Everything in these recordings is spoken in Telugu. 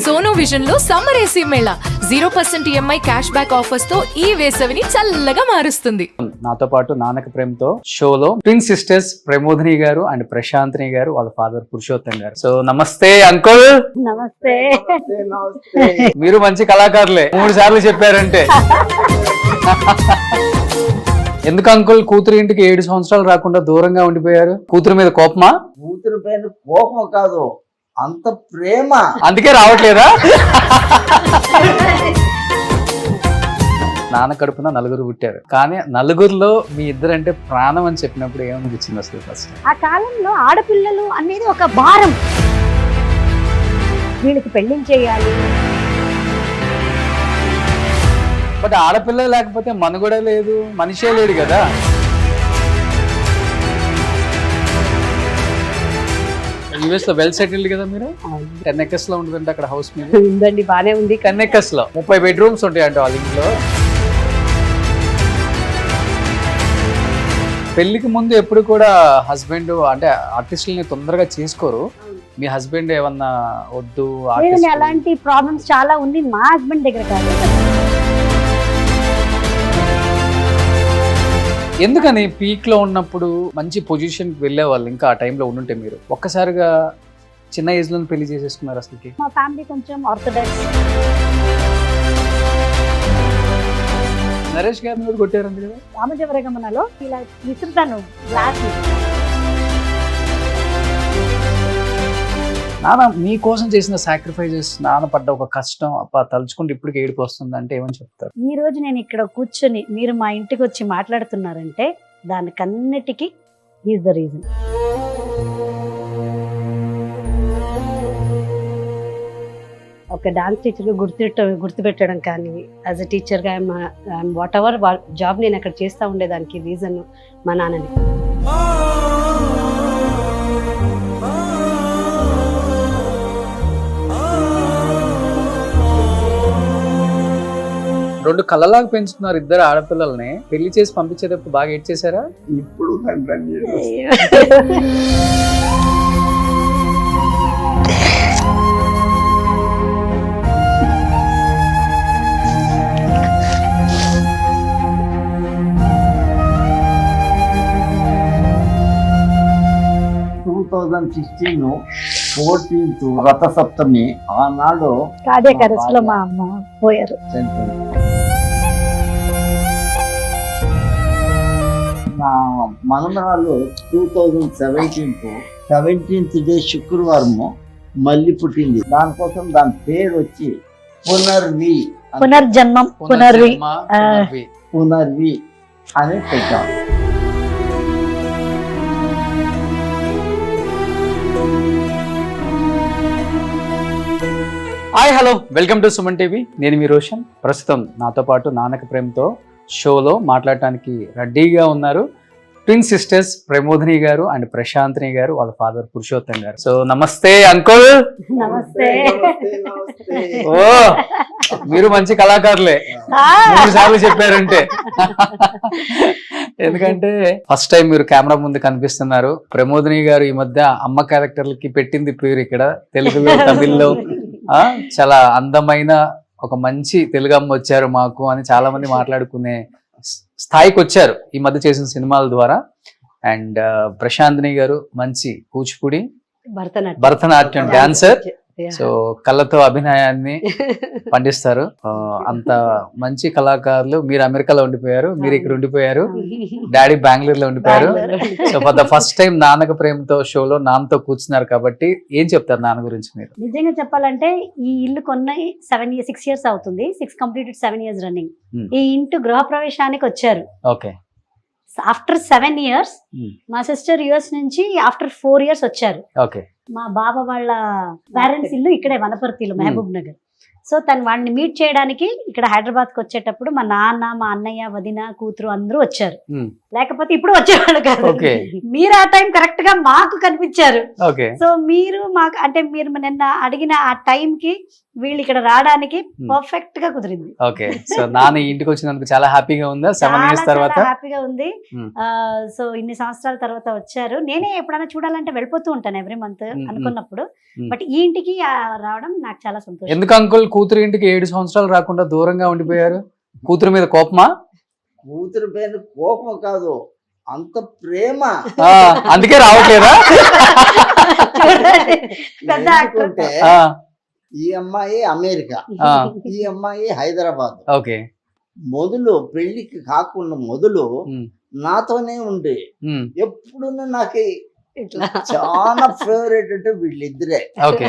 సోనో విజన్ లో summer AC Mela 0% EMI cash back offers తో ఈ వేసవిని చల్లగా మారుస్తుంది. నాతో పాటు నాన్నక ప్రేమతో షోలో ట్విన్ సిస్టర్స్ ప్రమోదిని గారు అండ్ ప్రశాంతిని గారు, వాళ్ళ ఫాదర్ పురుషోత్తం గారు. సో నమస్తే అంకుల్. నమస్తే. మీరు మంచి కళాకారులే, 3 సార్లు చెప్పారంటే. ఎందుకు అంకుల్ కూతురు ఇంటికి 7 సంవత్సరాలు రాకుండా దూరంగా ఉండిపోయారు? కూతురు మీద కోపమా? కూతురు పైన కోపం కాదు, అంత ప్రేమ. అందుకే రావట్లేదా? నాన్న కడుపున 4 పుట్టారు, కానీ 4లో మీ ఇద్దరంటే ప్రాణం అని చెప్పినప్పుడు ఏమనిపించింది అసలు ఫస్ట్? ఆ కాలంలో ఆడపిల్లలు అనేది ఒక భారం, వీళ్ళకి పెళ్లింగ్ చేయాలి. బట్ ఆడపిల్ల లేకపోతే మనుగడ లేదు, మనిషే లేడు కదా. యూఎస్ లో వెల్ సెటిల్డ్ కదా మీరు. 10 acres లో ఉంటుందంటే అక్కడ హౌస్ మీద. ఉందండి, బానే ఉంది. 10 acres లో 30 bedrooms ఉంటాయి అంటే వాళ్ళ ఇంట్లో. పెళ్లికి ముందు ఎప్పుడు కూడా హస్బెండ్ అంటే ఆర్టిస్టులని తొందరగా చేసుకోరు. మీ హస్బెండ్ ఏమన్నా వద్దు లేదండి, అలాంటి ప్రాబ్లమ్స్ చాలా ఉంది మా హస్బెండ్ దగ్గర కాదు. ఎందుకని పీక్ లో ఉన్నప్పుడు మంచి పొజిషన్ కి వెళ్ళే వాళ్ళు ఇంకా ఆ టైంలో ఉండుంటే మీరు ఒక్కసారిగా చిన్న ఏజ్ లో పెళ్లి చేసేసుకున్నారు అసలుకి? మా ఫ్యామిలీ కొంచెం ఆర్థోడాక్స్. నరేష్ గారిని మీరు కొట్టారండి కదా? రామజవరగమనలో ఇలా విసురుతాను గ్లాస్. నాన్న మీకోసం చేసిన సాక్రిఫైజెస్, నాన్న పడ్డ ఒక కష్టం తలుచుకుంటే ఇప్పటికి ఏడుపు వస్తుంది అంటే ఏమని చెప్తారు? ఈ రోజు నేను ఇక్కడ కూర్చొని మీరు మా ఇంటికి వచ్చి మాట్లాడుతున్నారంటే దానికన్నిటికీ ఈజ్ ద రీజన్. ఒక డాన్స్ టీచర్గా గుర్తుపెట్టడం కానీ, యాజ్ అ టీచర్గా వాట్ ఎవర్ జాబ్ నేను అక్కడ చేస్తూ ఉండేదానికి రీజన్ మా నాన్నని. రెండు కళ్ళలాగా పెంచుతున్నారు ఇద్దరు ఆడపిల్లల్ని. పెళ్లి చేసి పంపించేటప్పుడు బాగా ఏడ్ చేశారా? ఇప్పుడు 2016 14th రథసప్తమి ఆనాడు కార్డియాక్ అరెస్ట్ లో మా అమ్మ పోయారు. నా మనమరాలు 2017th డే శుక్రవారము మళ్ళీ పుట్టింది. దానికోసం దాని పేరు వచ్చి పునర్వి పునర్జన్మం పునర్వి పునర్వి అని పెట్టాం. Hi hello, welcome to Suman TV. నేను మీ రోషన్. ప్రస్తుతం నాతో పాటు నాన్నక ప్రేమతో షోలో మాట్లాడటానికి రెడీగా ఉన్నారు ట్విన్ సిస్టర్స్ ప్రమోదిని గారు అండ్ ప్రశాంతిని గారు, వాళ్ళ ఫాదర్ పురుషోత్తం గారు. సో నమస్తే అంకుల్. నమస్తే. ఓ మీరు మంచి కళాకారులే, 3 సార్లు చెప్పారంటే. ఎందుకంటే ఫస్ట్ టైం మీరు కెమెరా ముందు కనిపిస్తున్నారు. ప్రమోదిని గారు ఈ మధ్య అమ్మ క్యారెక్టర్లకి పెట్టింది పేరు ఇక్కడ తెలుగులో, తమిళ్లో. చాలా అందమైన ఒక మంచి తెలుగు అమ్మ వచ్చారు మాకు అని చాలా మంది మాట్లాడుకునే స్థాయికి వచ్చారు ఈ మధ్య చేసిన సినిమాల ద్వారా. అండ్ ప్రశాంతిని గారు మంచి కూచిపూడి, భరతనాట్యం డాన్సర్. సో కళ్ళతో అభినయాన్ని పండిస్తారు. అంత మంచి కళాకారులు. మీరు అమెరికాలో ఉండిపోయారు, మీరు ఇక్కడ ఉండిపోయారు, డాడీ బెంగళూరులో ఉండిపోయారు. So for the first time Nannaku Prematho షోలో నాన్నతో కూర్చున్నారు కాబట్టి ఏం చెప్తారు నాన్న గురించి మీరు? నిజంగా చెప్పాలంటే ఈ ఇల్లు కొన్న 6 years అవుతుంది. 6 completed 7 years రన్నింగ్. ఈ ఇంటి గృహ ప్రవేశానికి వచ్చారు. ఓకే. ఆఫ్టర్ 7 years మా సిస్టర్ యుఎస్ నుంచి ఆఫ్టర్ 4 years వచ్చారు. ఓకే. మా బాబా వాళ్ళ పేరెంట్స్ ఇల్లు ఇక్కడే వనపర్తిలో, మహబూబ్ నగర్. సో తను వాడిని మీట్ చేయడానికి ఇక్కడ హైదరాబాద్కి వచ్చేటప్పుడు మా నాన్న, మా అన్నయ్య, వదిన, కూతురు అందరూ వచ్చారు. లేకపోతే ఇప్పుడు వచ్చేవాళ్ళు కాదు. ఓకే. మీరు ఆ టైం కరెక్ట్ గా మాకు కనిపించారు. ఓకే. సో మీరు మాకు అంటే మీరు నిన్న అడిగిన ఆ టైం కి వీళ్ళు ఇక్కడ రావడానికి పర్ఫెక్ట్ గా కుదిరింది. ఓకే. సో నాన్న ఇంటికి వచ్చినందుకు చాలా హ్యాపీగా ఉందా 7 ఇయర్స్ తర్వాత? హ్యాపీగా ఉంది. సో ఇన్ని సంవత్సరాల తర్వాత వచ్చారు. నేనే ఎప్పుడైనా చూడాలంటే వెళ్ళిపోతూ ఉంటాను ఎవ్రీ మంత్ అనుకున్నప్పుడు. బట్ ఈ ఇంటికి రావడం నాకు చాలా సంతోషం. ఎందుకు అంకుల్ కూతురు ఇంటికి 7 సంవత్సరాలు రాకుండా దూరంగా ఉండిపోయారు? కూతురు మీద కోపమా? కూతురు పైన కోపం కాదు, అంత ప్రేమ. అందుకే రావట్లేదా? పెద్ద ఎందుకంటే ఈ అమ్మాయి అమెరికా, ఈ అమ్మాయి హైదరాబాద్. ఓకే. మొదలు పెళ్లికి కాకుండా మొదలు నాతోనే ఉండే. ఎప్పుడు నాకు చాలా ఫేవరెట్ అంటే వీళ్ళిద్దరే. ఓకే.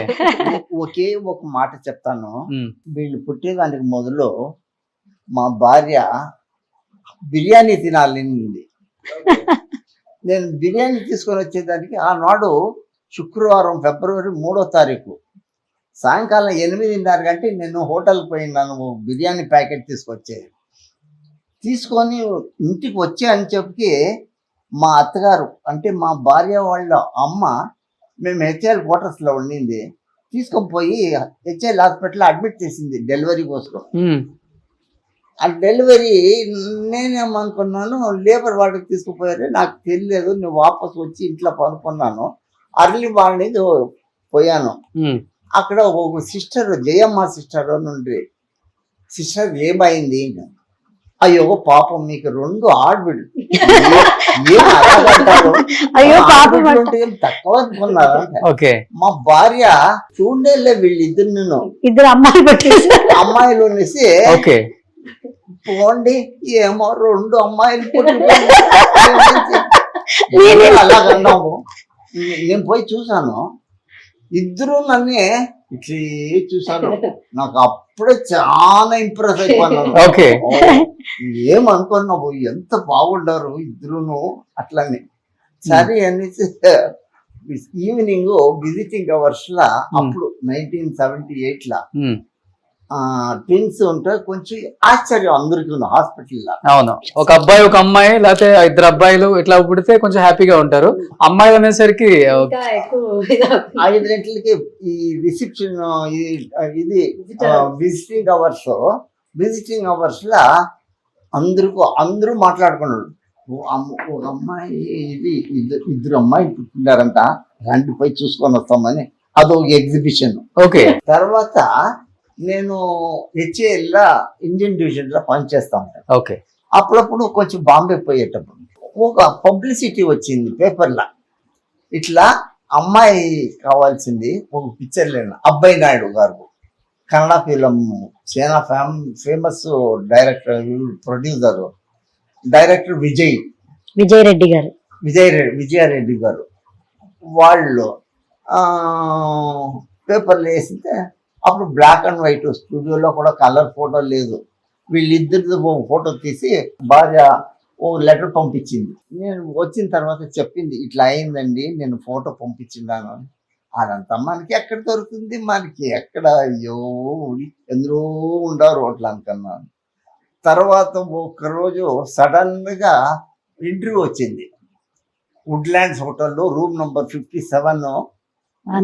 ఒకే ఒక మాట చెప్తాను. వీళ్ళు పుట్టేదానికి మొదలు మా భార్య బిర్యానీ తినాలనింది. నేను బిర్యానీ తీసుకొని వచ్చేదానికి ఆనాడు శుక్రవారం ఫిబ్రవరి 3వ తారీఖు సాయంకాలం 8:30 గంటకి నేను హోటల్కి పోయినాను బిర్యానీ ప్యాకెట్ తీసుకొని ఇంటికి వచ్చే అని చెప్పి మా అత్తగారు అంటే మా భార్య వాళ్ళ అమ్మ, మేము హెచ్ఎల్ క్వార్టర్స్లో ఉండింది, తీసుకొని పోయి హెచ్ఎల్ హాస్పిటల్లో అడ్మిట్ చేసింది డెలివరీ కోసం. ఆ డెలివరీ నేనేమనుకున్నాను, లేబర్ వార్డుకి తీసుకుపోయారు, నాకు తెలియలేదు. నేను వాపస్ వచ్చి ఇంట్లో పనుకున్నాను. అర్లీ మార్నింగ్ పోయాను. అక్కడ ఒక సిస్టర్, జయమ్మ సిస్టర్ నుండి, సిస్టర్ ఏమైంది? అయ్యో పాపం మీకు 2 ఆడబిడ్డలు, అయ్యో తక్కువ అనుకున్నారు. ఓకే. మా భార్య చూడలే వీళ్ళిద్దరు, నేను ఇద్దరు అమ్మాయిలు అనేసి పోండి ఏమో 2 అమ్మాయిలు అలాగన్నాము. నేను పోయి చూసాను, ఇద్దరు నన్నే ఇట్లే చూసాను. నాకు అప్పుడే చాలా ఇంప్రెస్ అయిపోయినాను. ఏమనుకున్నావు, ఎంత బాగుండారు ఇద్దరును అట్లని. సరే అనేసి ఈవినింగ్ విజిటింగ్ అవర్స్ లా, అప్పుడు 1978 లా ట్విన్స్ ఉంటే కొంచెం ఆశ్చర్యం అందరికీ హాస్పిటల్లో. అవును, ఒక అబ్బాయి ఒక అమ్మాయి లేకపోతే 2 అబ్బాయిలు ఇట్లా పుడితే కొంచెం హ్యాపీగా ఉంటారు. అమ్మాయిలు అనేసరికి 5 గంటలకి ఈ రిసెప్షన్, ఇది విజిటింగ్ అవర్స్ లా అందరూ మాట్లాడుకున్నారు. ఒక అమ్మాయి ఇది ఇద్దరు అమ్మాయి పుట్టినారంట, రండి పోయి చూసుకొని వస్తామని. అదొక ఎగ్జిబిషన్. ఓకే. తర్వాత నేను హెచ్ఏఎల్ ఇండియన్ డివిజన్ లో పనిచేస్తా ఉంటాను. ఓకే. అప్పుడప్పుడు కొంచెం బాంబే పోయేటప్పుడు ఒక పబ్లిసిటీ వచ్చింది పేపర్లో, ఇట్లా అమ్మాయి కావాల్సింది ఒక పిక్చర్ లేను. అబ్బాయి నాయుడు గారు కన్నడ ఫిలిం చాలా ఫేమస్ డైరెక్టర్, డైరెక్టర్ విజయారెడ్డి గారు వాళ్ళు పేపర్లు వేసితే, అప్పుడు బ్లాక్ అండ్ వైట్, స్టూడియోలో కూడా కలర్ ఫోటో లేదు. వీళ్ళిద్దరిది ఫోటో తీసి భార్య ఓ లెటర్ పంపించింది. నేను వచ్చిన తర్వాత చెప్పింది, ఇట్లా అయిందండి, నేను ఫోటో పంపించిన్నాను. అదంతా మనకి ఎక్కడ దొరుకుతుంది, మనకి ఎక్కడ, అయ్యో ఎందరో ఉండారు అట్లా అనుకున్నాను. తర్వాత ఒకరోజు సడన్ గా ఇంటర్వ్యూ వచ్చింది వుడ్లాండ్స్ హోటల్లో, రూమ్ నంబర్ 57.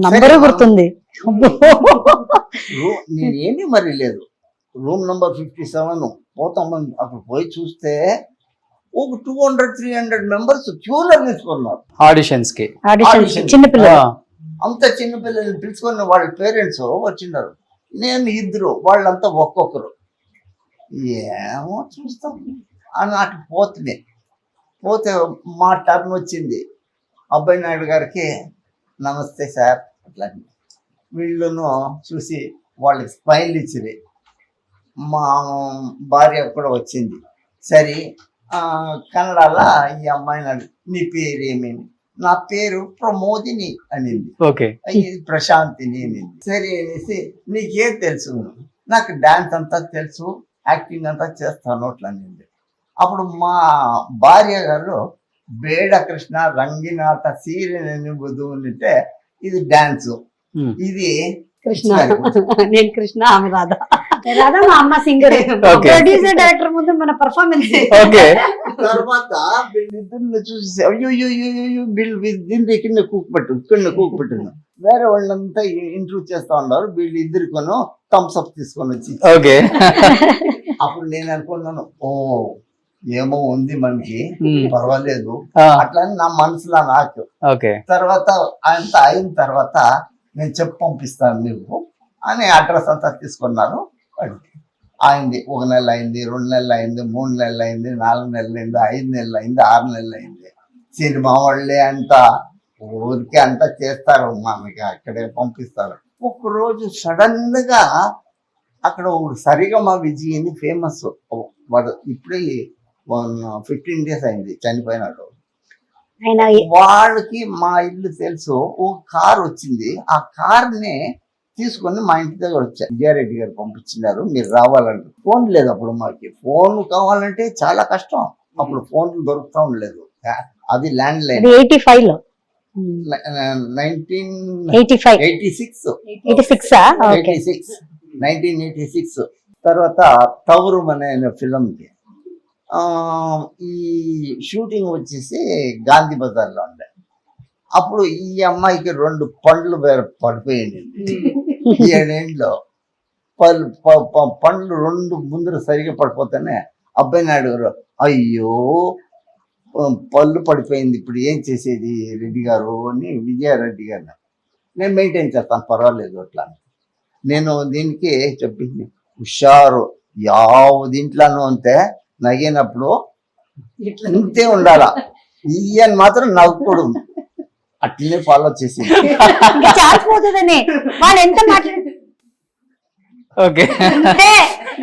నంబర్ గుర్తుంది. నేనేమి మరి లేదు, రూమ్ నంబర్ 57 పోతామని. అప్పుడు పోయి చూస్తే ఒక 200-300 మెంబర్స్ క్యూలో నిల్చుకున్నారు ఆడిషన్స్ కి. అంత చిన్నపిల్లల్ని పిలుచుకొని వాళ్ళ పేరెంట్స్ వచ్చిన్నారు. నేను ఇద్దరు, వాళ్ళంతా ఒక్కొక్కరు. ఏమో చూస్తాం అని అటు పోతే మా టర్న్ వచ్చింది. అబ్బాయి నాయుడు గారికి నమస్తే సార్ అట్లా. వీళ్ళను చూసి వాళ్ళకి స్మైల్ ఇచ్చింది. మా భార్య కూడా వచ్చింది. సరే కన్నడలో ఈ అమ్మాయిని నీ పేరు ఏమేమి? నా పేరు ప్రమోదిని అనింది. ఇది ప్రశాంతిని అనింది. సరే అనేసి నీకేం తెలుసు? నాకు డాన్స్ అంతా తెలుసు, యాక్టింగ్ అంతా చేస్తాను అట్లా అనింది. అప్పుడు మా భార్య గారు బేడ కృష్ణ రంగినాట సీరియల్ అంటే ఇది డాన్స్, ఇది కృష్ణ, నేను కృష్ణ, ఆమె రాధా. రాధా మా అమ్మ సింగర్, Okay. ప్రొడ్యూసర్ డైరెక్టర్ ముందు మన పర్ఫార్మెన్స్. ఓకే తర్వాత వీళ్ళిద్దరిని చూసి అయ్యో వీళ్ళు దీన్ని ఇక్కడనే కూకుపెట్టు ఇక్కడనే కూకుపెట్టిన వేరే వాళ్ళంతా ఇంటర్వ్యూ చేస్తా ఉన్నారు, వీళ్ళిద్దరికొను థమ్స్ అప్ తీసుకొని వచ్చి ఓకే అప్పుడు నేను అనుకున్నాను ఓ ఏమో ఉంది మనకి పర్వాలేదు అట్లా నా మనసులో నాకు. ఓకే తర్వాత అంత అయిన తర్వాత నేను చెప్పి పంపిస్తాను నువ్వు అని అడ్రస్ అంతా తీసుకున్నాను. అయింది 1 నెల అయింది, 2 నెలలు అయింది, 3 నెలలు అయింది, 4 నెలలు అయింది, 5 నెలలు అయింది, 6 నెలలు అయింది. సినిమా వాళ్ళే అంతా ఊరికే అంతా చేస్తారు, మనకి అక్కడే పంపిస్తారు. ఒకరోజు సడన్ గా అక్కడ సరిగమ విజయ్ అని ఫేమస్ వాడు, ఇప్పుడే 15 days అయింది చనిపోయినాడు. ఆయన వాళ్ళకి మా ఇల్లు తెలుసు, ఓ కార్ వచ్చింది, ఆ కార్ని తీసుకొని మా ఇంటి దగ్గర వచ్చా. విజయారెడ్డి గారు పంపించినారు, మీరు రావాలంటే. ఫోన్ లేదు అప్పుడు, మాకి ఫోన్ కావాలంటే చాలా కష్టం, అప్పుడు ఫోన్లు దొరుకుతా ఉండలేదు. అది ల్యాండ్ లైన్. 85 లో 1986 తర్వాత తవరు అనే ఫిలంకి ఈ షూటింగ్ వచ్చేసి గాంధీ బజార్లో ఉండే. అప్పుడు ఈ అమ్మాయికి 2 పండ్లు పడిపోయింది 7 ఏళ్ళలో. పండ్లు 2 ముందర సరిగా పడిపోతేనే అబ్బాయి నాయుడు గారు అయ్యో పళ్ళు పడిపోయింది, ఇప్పుడు ఏం చేసేది రెడ్డి గారు అని విజయారెడ్డి గారు. నేను మెయింటైన్ చేస్తాను, పర్వాలేదు అట్లా. నేను దీనికి చెప్పింది హుషారు, దీంట్లోనూ అంతే నగినప్పుడు ఇంతే ఉండాలా, ఈయన మాత్రం నవ్వుకోడు, అట్లనే ఫాలో చేసి చాలిపోతుందని వాళ్ళు ఎంత మాట్లాడు ఓకే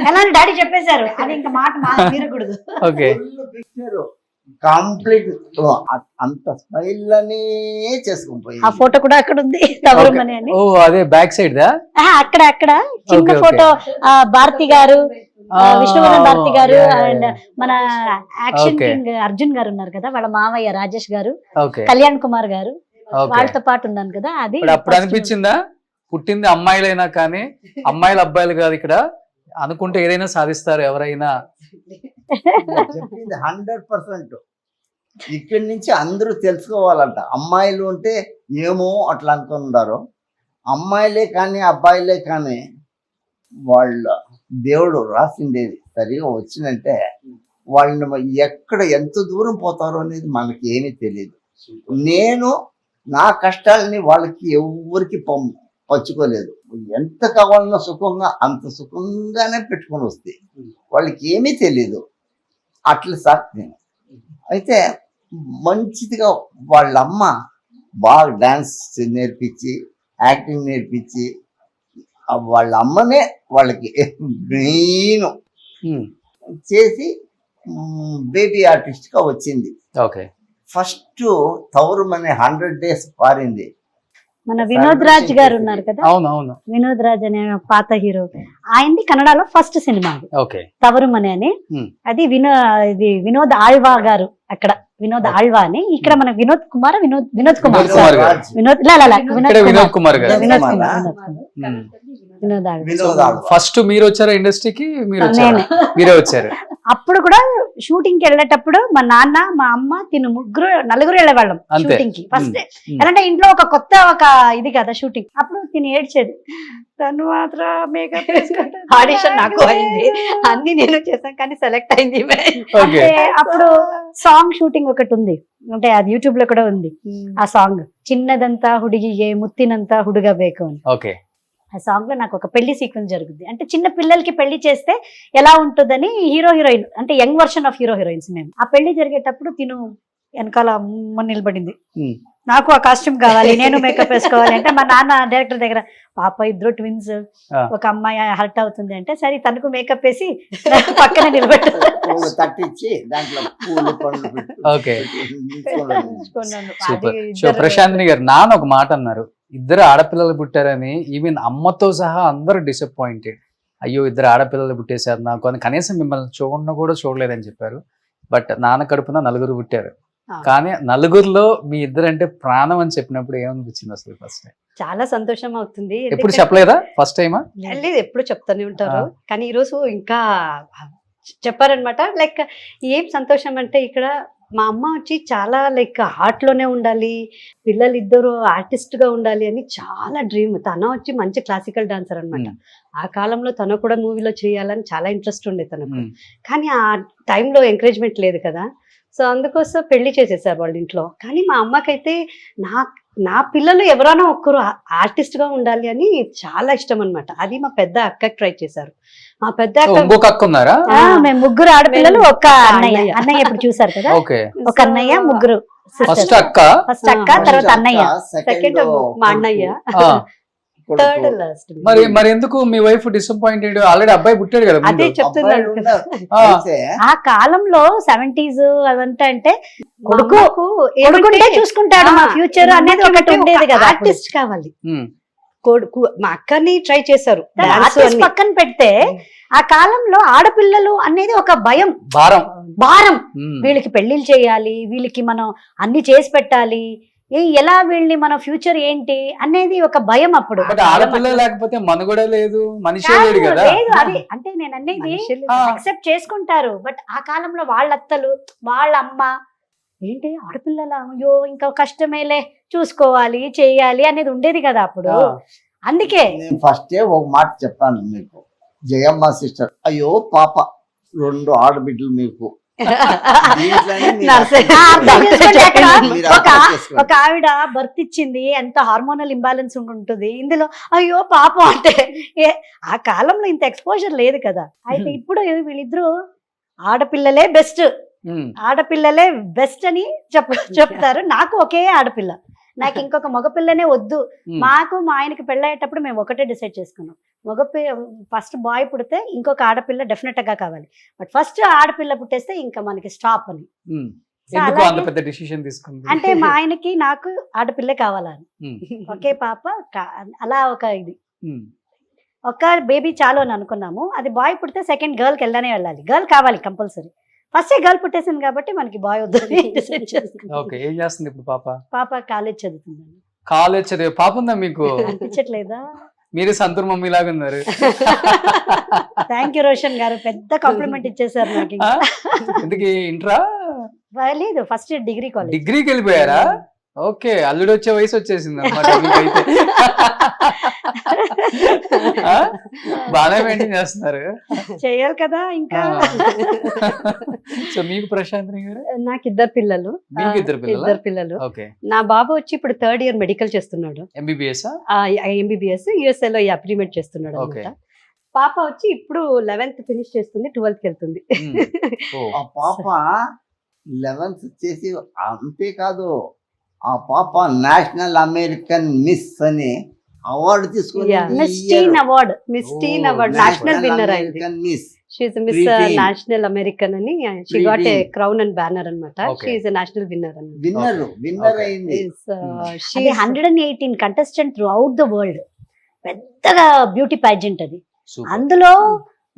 ఎలా డాడీ చెప్పేశారు, అది ఇంకా మాట తీరకూడదు. ఓకే కంప్లీట్ అంత స్మైల్ అనే చేసుకుని పోయి. ఆ ఫోటో కూడా అక్కడ ఉంది, తవరమని అని. ఓ అదే బ్యాక్ సైడ్ దా అక్కడ చిన్న Okay, okay. ఫోటో. భారతి గారు, విష్ణువర్ధన్ భారతి గారు, అండ్ మన యాక్షన్ Okay. కింగ్ అర్జున్ గారు ఉన్నారు కదా, వాళ్ళ మావయ్య రాజేష్ గారు, ఓకే కళ్యాణ్ కుమార్ గారు, ఓకే వాళ్ళతో పాటు ఉన్నాను కదా. అది అప్పుడు అనిపించిందా పుట్టింది అమ్మాయిలైనా కానీ అమ్మాయిలు అబ్బాయిలు కాదు, ఇక్కడ అనుకుంటే ఏదైనా సాధిస్తారు ఎవరైనా. చెప్పింది 100%. ఇక్కడి నుంచి అందరూ తెలుసుకోవాలంట, అమ్మాయిలు ఉంటే ఏమో అట్లా అనుకున్నారు. అమ్మాయిలే కానీ అబ్బాయిలే కానీ వాళ్ళ దేవుడు రాసిండేది సరిగా వచ్చినంటే వాళ్ళని ఎక్కడ ఎంత దూరం పోతారో అనేది మనకి ఏమీ తెలియదు. నేను నా కష్టాలని వాళ్ళకి ఎవరికి పంచుకోలేదు. ఎంత కావాలన్నా సుఖంగా అంత సుఖంగానే పెట్టుకొని వస్తాయి, వాళ్ళకి ఏమీ తెలీదు. అట్లా సాక్షి అయితే మంచిదిగా వాళ్ళ అమ్మ బాగా డాన్స్ నేర్పించి యాక్టింగ్ నేర్పించి వాళ్ళ అమ్మనే వాళ్ళకి మెయిన్ చేసి బేబీ ఆర్టిస్ట్గా వచ్చింది. ఓకే ఫస్ట్ తవరుమనే 100 days పారింది. మన వినోద్ రాజ్ గారు ఉన్నారు కదా, అవును వినోద్ రాజ్ అనే పాత హీరో, ఆయనది కన్నడలో ఫస్ట్ సినిమా ఓకే తవరుమనే అని. అది వినోద్ ఆళ్వా గారు, అక్కడ వినోద్ ఆళ్వా అని. ఇక్కడ మన వినోద్ కుమార్ వినోద్ కుమార్ గారు. వినోద్ కుమార్ గారు వినోద్ ఆళ్వా. ఫస్ట్ మీరు వచ్చారా ఇండస్ట్రీకి? మీరే వచ్చారు. అప్పుడు కూడా షూటింగ్ కి వెళ్ళేటప్పుడు మా నాన్న, మా అమ్మ, తిను నలుగురు వెళ్ళేవాళ్ళం షూటింగ్ కి. ఫస్ట్ అంటే ఇంట్లో ఒక ఇది కదా షూటింగ్. అప్పుడు తిని ఏడ్చేది, తను మాత్రం మేకప్ ఆడిషన్ నాకు అయింది, అన్ని నేను చేశాను కానీ సెలెక్ట్ అయింది. అప్పుడు సాంగ్ షూటింగ్ ఒకటి ఉంది, అంటే అది యూట్యూబ్ లో కూడా ఉంది. ఆ సాంగ్ చిన్నదంతా హుడిగియే ముత్తినంతా హుడుగా బేకు అని. ఓకే ఆ సాంగ్ లో నాకు ఒక పెళ్లి సీక్వెన్స్ జరుగుతుంది. అంటే చిన్న పిల్లలకి పెళ్లి చేస్తే ఎలా ఉంటుందని హీరో హీరోయిన్, అంటే young version of hero heroines మేము. ఆ పెళ్లి జరిగేటప్పుడు తిను వెనకాల నిలబడింది, నాకు ఆ కాస్ట్యూమ్ కావాలి, నేను మేకప్ వేసుకోవాలి అంటే మా నాన్న డైరెక్టర్ దగ్గర, పాప ఇద్దరు ట్విన్స్, ఒక అమ్మాయి హర్ట్ అవుతుంది అంటే, సరే తనకు మేకప్ వేసి పక్కన నిలబెట్టు. ప్రశాంతిని గారు నాన్న ఒక మాట అన్నారు, 2 ఆడపిల్లలు పుట్టారని. ఈవెన్ అమ్మతో సహా అందరూ డిసప్పాయింటెడ్, అయ్యో 2 ఆడపిల్లలు పుట్టేశారు నాకు అని. కనీసం మిమ్మల్ని చూడలేదని చెప్పారు. బట్ నాన్న కడుపున 9 పుట్టారు, కానీ 9లో మీ 2 అంటే ప్రాణం అని చెప్పినప్పుడు ఏమనిపించింది అసలు ఫస్ట్? చాలా సంతోషం అవుతుంది. ఎప్పుడు ఎందుకంటే- చెప్పలేదా ఫస్ట్ టైమా? లేదు, ఎప్పుడు చెప్తానే ఉంటారు. ఆ. కానీ ఈరోజు ఇంకా చెప్పారనమాట. లైక్ ఏం సంతోషం అంటే ఇక్కడ మా అమ్మ వచ్చి చాలా లైక్ ఆర్ట్ లోనే ఉండాలి, పిల్లలు ఇద్దరు ఆర్టిస్ట్ గా ఉండాలి అని చాలా డ్రీమ్. తన వచ్చి మంచి క్లాసికల్ డాన్సర్ అనమాట. ఆ కాలంలో తను కూడా మూవీలో చేయాలని చాలా ఇంట్రెస్ట్ ఉండే తనకు. కానీ ఆ టైంలో ఎంకరేజ్మెంట్ లేదు కదా, సో అందుకోసం పెళ్లి చేసేసారు వాళ్ళ ఇంట్లో. కానీ మా అమ్మకైతే నా పిల్లలు ఎవరైనా ఒక్కరు ఆర్టిస్ట్ గా ఉండాలి అని చాలా ఇష్టం అన్నమాట. అది మా పెద్ద అక్కకి ట్రై చేశారు. మా పెద్ద అక్క ఇంకొక అక్క ఉన్నారా? మేము ముగ్గురు ఆడపిల్లలు, ఒక అన్నయ్య. అన్నయ్య ఇప్పుడు చూసారు కదా, ఓకే. ఒక అన్నయ్య, ముగ్గురు ఫస్ట్ అక్క, ఫస్ట్ అక్క, తర్వాత అన్నయ్య, సెకండ్ మా అన్నయ్య, ఆ. Third last. మరి ఎందుకు మీ వైఫ్ డిసప్పాయింటెడ్? ఆల్రెడీ అబ్బాయి పుట్టాడు కదా ముందు. అదే చెప్తున్నాను కదా. ఆ. ఆ కాలంలో 70s అదంతా అంటే కొడుకుంటే చూసుకుంటాడు మా ఫ్యూచర్ అనేది ఒకటి ఉండేది కదా. ఆర్టిస్ట్ కావాలి. ఉమ్. కొడుకు మా అక్కని ట్రై చేశారు. ఆర్టిస్ట్ పక్కన పెడితే ఆ కాలంలో ఆడపిల్లలు అనేది ఒక భయం, భారం. ఉమ్. వీళ్ళకి పెళ్లిళ్ళు చేయాలి, వీళ్ళకి మనం అన్ని చేసి పెట్టాలి, ఎలా వీళ్ళని మన ఫ్యూచర్ ఏంటి అనేది ఒక భయం అప్పుడు. బట్ ఆడపిల్ల లేకపోతే మనుగడ లేదు, మనిషి లేడు కదా. లేదు, అది అంటే నేను అనేది అక్సెప్ట్ చేసుకుంటారు. బట్ ఆ కాలంలో వాళ్ళ అత్తలు, వాళ్ళ అమ్మ ఏంటి ఆడపిల్లల, అయ్యో ఇంకా కష్టమేలే, చూసుకోవాలి, చేయాలి అనేది ఉండేది కదా అప్పుడు. అందుకే నేను ఫస్టే ఒక మాట చెప్పాను మీకు, జయమ్మ సిస్టర్, అయ్యో పాప 2 ఆడబిడ్డలు మీకు. ఒక ఆవిడ బర్త్ ఇచ్చింది, ఎంత హార్మోనల్ ఇంబాలెన్స్ ఉంటుంది ఇందులో, అయ్యో పాపం అంటే. ఆ కాలంలో ఇంత ఎక్స్పోజర్ లేదు కదా. అయితే ఇప్పుడు వీళ్ళిద్దరూ ఆడపిల్లలే బెస్ట్, ఆడపిల్లలే బెస్ట్ అని చెప్తారు. నాకు ఒకే ఆడపిల్ల, నాకు ఇంకొక మగపిల్లనే వద్దు. మాకు మా ఆయనకి పెళ్ళయ్యేటప్పుడు మేము ఒకటే డిసైడ్ చేసుకున్నాం, ఫస్ట్ బాయ్ పుడితే ఇంకొక ఆడపిల్ల డెఫినెట్ గా కావాలి, బట్ ఫస్ట్ ఆడపిల్ల పుట్టేస్తే ఇంకా మనకి స్టాప్ అని. అంటే మా ఆయనకి నాకు ఆడపిల్లే కావాలని, ఒకే పాప, అలా ఒక ఇది, ఒక బేబీ చాలు అని అనుకున్నాము. అది బాయ్ పుడితే సెకండ్ గర్ల్కి వెళ్ళాలి, గర్ల్ కావాలి కంపల్సరీ. ఫస్ట్ గర్ల్ పుట్టేసింది కాబట్టి మనకి బాయ్ వద్దని డిసైడ్ చేసుకున్నాం. ఏం చేస్తుంది ఇప్పుడు పాప? పాప కాలేజ్ చదువుతుంది. కాలేజ్ చదివే పాప ఉందా మీకు? అనిపించట్లేదా? మీరే సంతూర్ మమ్మీ లాగా ఉన్నారు. థ్యాంక్ యూ రోషన్ గారు, పెద్ద కాంప్లిమెంట్ ఇచ్చేసారు నాకు. ఎందుకు ఇంట్రా? లేదు, ఫస్ట్ డిగ్రీ కాలేజ్. డిగ్రీకి వెళ్ళిపోయారా? ఓకే, అల్లుడు వచ్చే వయసు వచ్చేసింది అన్నమాట మీకైతే. బాగానే మెయింటైన్ చేస్తున్నారు. చేయాలి కదా ఇంకా. సో మీకు ప్రశాంత్ గారు? నాకు ఇద్దరు పిల్లలు. మీకు ఇద్దరు పిల్లలు. ఓకే. నా బాబు వచ్చి ఇప్పుడు 3rd year మెడికల్ చేస్తున్నాడు. ఎంబీబీఎస్ USA లో అప్లిమెంట్ చేస్తున్నాడు అన్నమాట. పాప వచ్చి ఇప్పుడు 11th ఫినిష్ చేస్తుంది, 12th వెళ్తుంది. ఆ పాప 11th చేసి అంతేకాదు, ఆ పాప నేషనల్ అమెరికన్ మిస్ అని అవార్డు తీసుకుని miss teen award national winner అయింది. షీఈస్ మిస్ నేషనల్ అమెరికన్ అని, she got a crown and banner అన్నమాట. She's a national winner winner అయింది. 118 contestant throughout the world. పెద్దగా బ్యూటీ పాజెంట్ అది. అందులో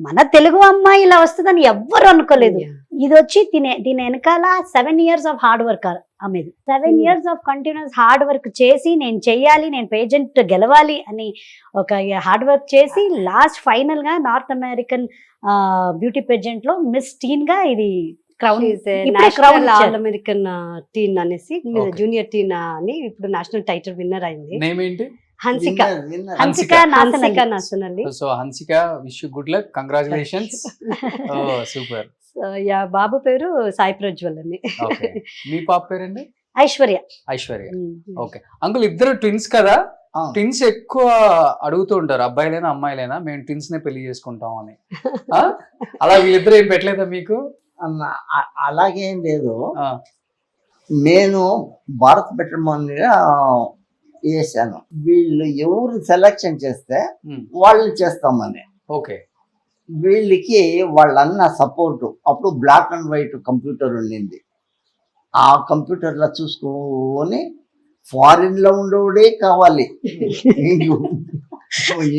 మన తెలుగు అమ్మాయి ఇలా వస్తుందని ఎవ్వరు అనుకోలేదు. ఇది వచ్చి దీని వెనకాల 7 years ఆఫ్ హార్డ్ వర్క్ ఆమెది. 7 years of continuous hard work చేసి, నేను చెయ్యాలి, నేను పేజెంట్ గెలవాలి అని ఒక హార్డ్ వర్క్ చేసి లాస్ట్ ఫైనల్ గా నార్త్ అమెరికన్ బ్యూటీ పేజెంట్ లో మిస్ టీన్ గా ఇది క్రౌన్ ఆల్ అమెరికన్ టీన్ అనేసి, జూనియర్ టీన్ అని ఇప్పుడు నేషనల్ టైటిల్ విన్నర్ అయింది. హన్సిక నాసనల్లి. So Hansika, wish you good luck, congratulations. Super. బాబు పేరు సాయి ప్రజ్వల్ అని. మీ పాప పేరండి? ఐశ్వర్య. ఓకే. అంకుల్ ఇద్దరు ట్విన్స్ కదా, ట్విన్స్ ఎక్కువ అడుగుతూ ఉంటారు, అబ్బాయిలైనా అమ్మాయిలైనా మేము ట్విన్స్ నే పెళ్లి చేసుకుంటాం అని. అలా వీళ్ళిద్దరు ఏం పెట్టలేదా మీకు? అలాగేం లేదు, నేను భారత్ బెటర్మన్గా వేసాను. వీళ్ళు ఎవరు సెలెక్షన్ చేస్తే వాళ్ళు చేస్తామని. ఓకే. వీళ్ళకి వాళ్ళన్న సపోర్టు. అప్పుడు బ్లాక్ అండ్ వైట్ కంప్యూటర్ ఉండింది. ఆ కంప్యూటర్లో చూసుకొని ఫారిన్ లో ఉండేవాడే కావాలి,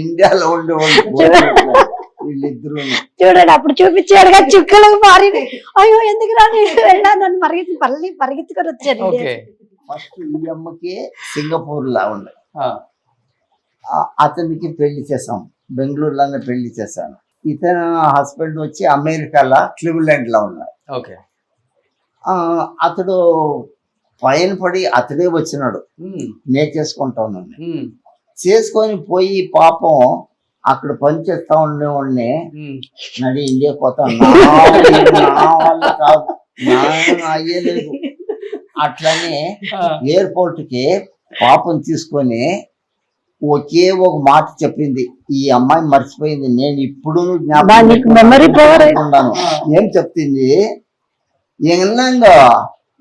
ఇండియాలో ఉండేవాడు వీళ్ళిద్దరు. చూడండి, అప్పుడు చూపించాడుగా చుక్కలకు ఫారిన్. అయ్యో ఎందుకు రాని వెళ్ళాను పరిగెత్తుకొని వచ్చాను. ఫస్ట్ ఈ అమ్మకి సింగపూర్ లా ఉండే, అతనికి పెళ్లి చేసాం, బెంగళూరులోనే పెళ్లి చేశాను. ఇతను హస్బెండ్ వచ్చి అమెరికాలో క్లివ్లాండ్లో ఉన్నారు. ఓకే. అతడు పైన పడి అతడే వచ్చినాడు, నే చేసుకుంటా ఉన్నాను. చేసుకొని పోయి పాపం అక్కడ పని చేస్తా ఉండేవాడిని, నడి ఇండియా పోతాను, నా వల్ల కాదు, అయ్యలేదు. అట్లనే ఎయిర్పోర్ట్కి పాపం తీసుకొని ఒకే ఒక మాట చెప్పింది, ఈ అమ్మాయి మర్చిపోయింది, నేను ఇప్పుడు మెమరీ పవర్ ఉన్నాను. ఏం చెప్తుంది, என்னங்க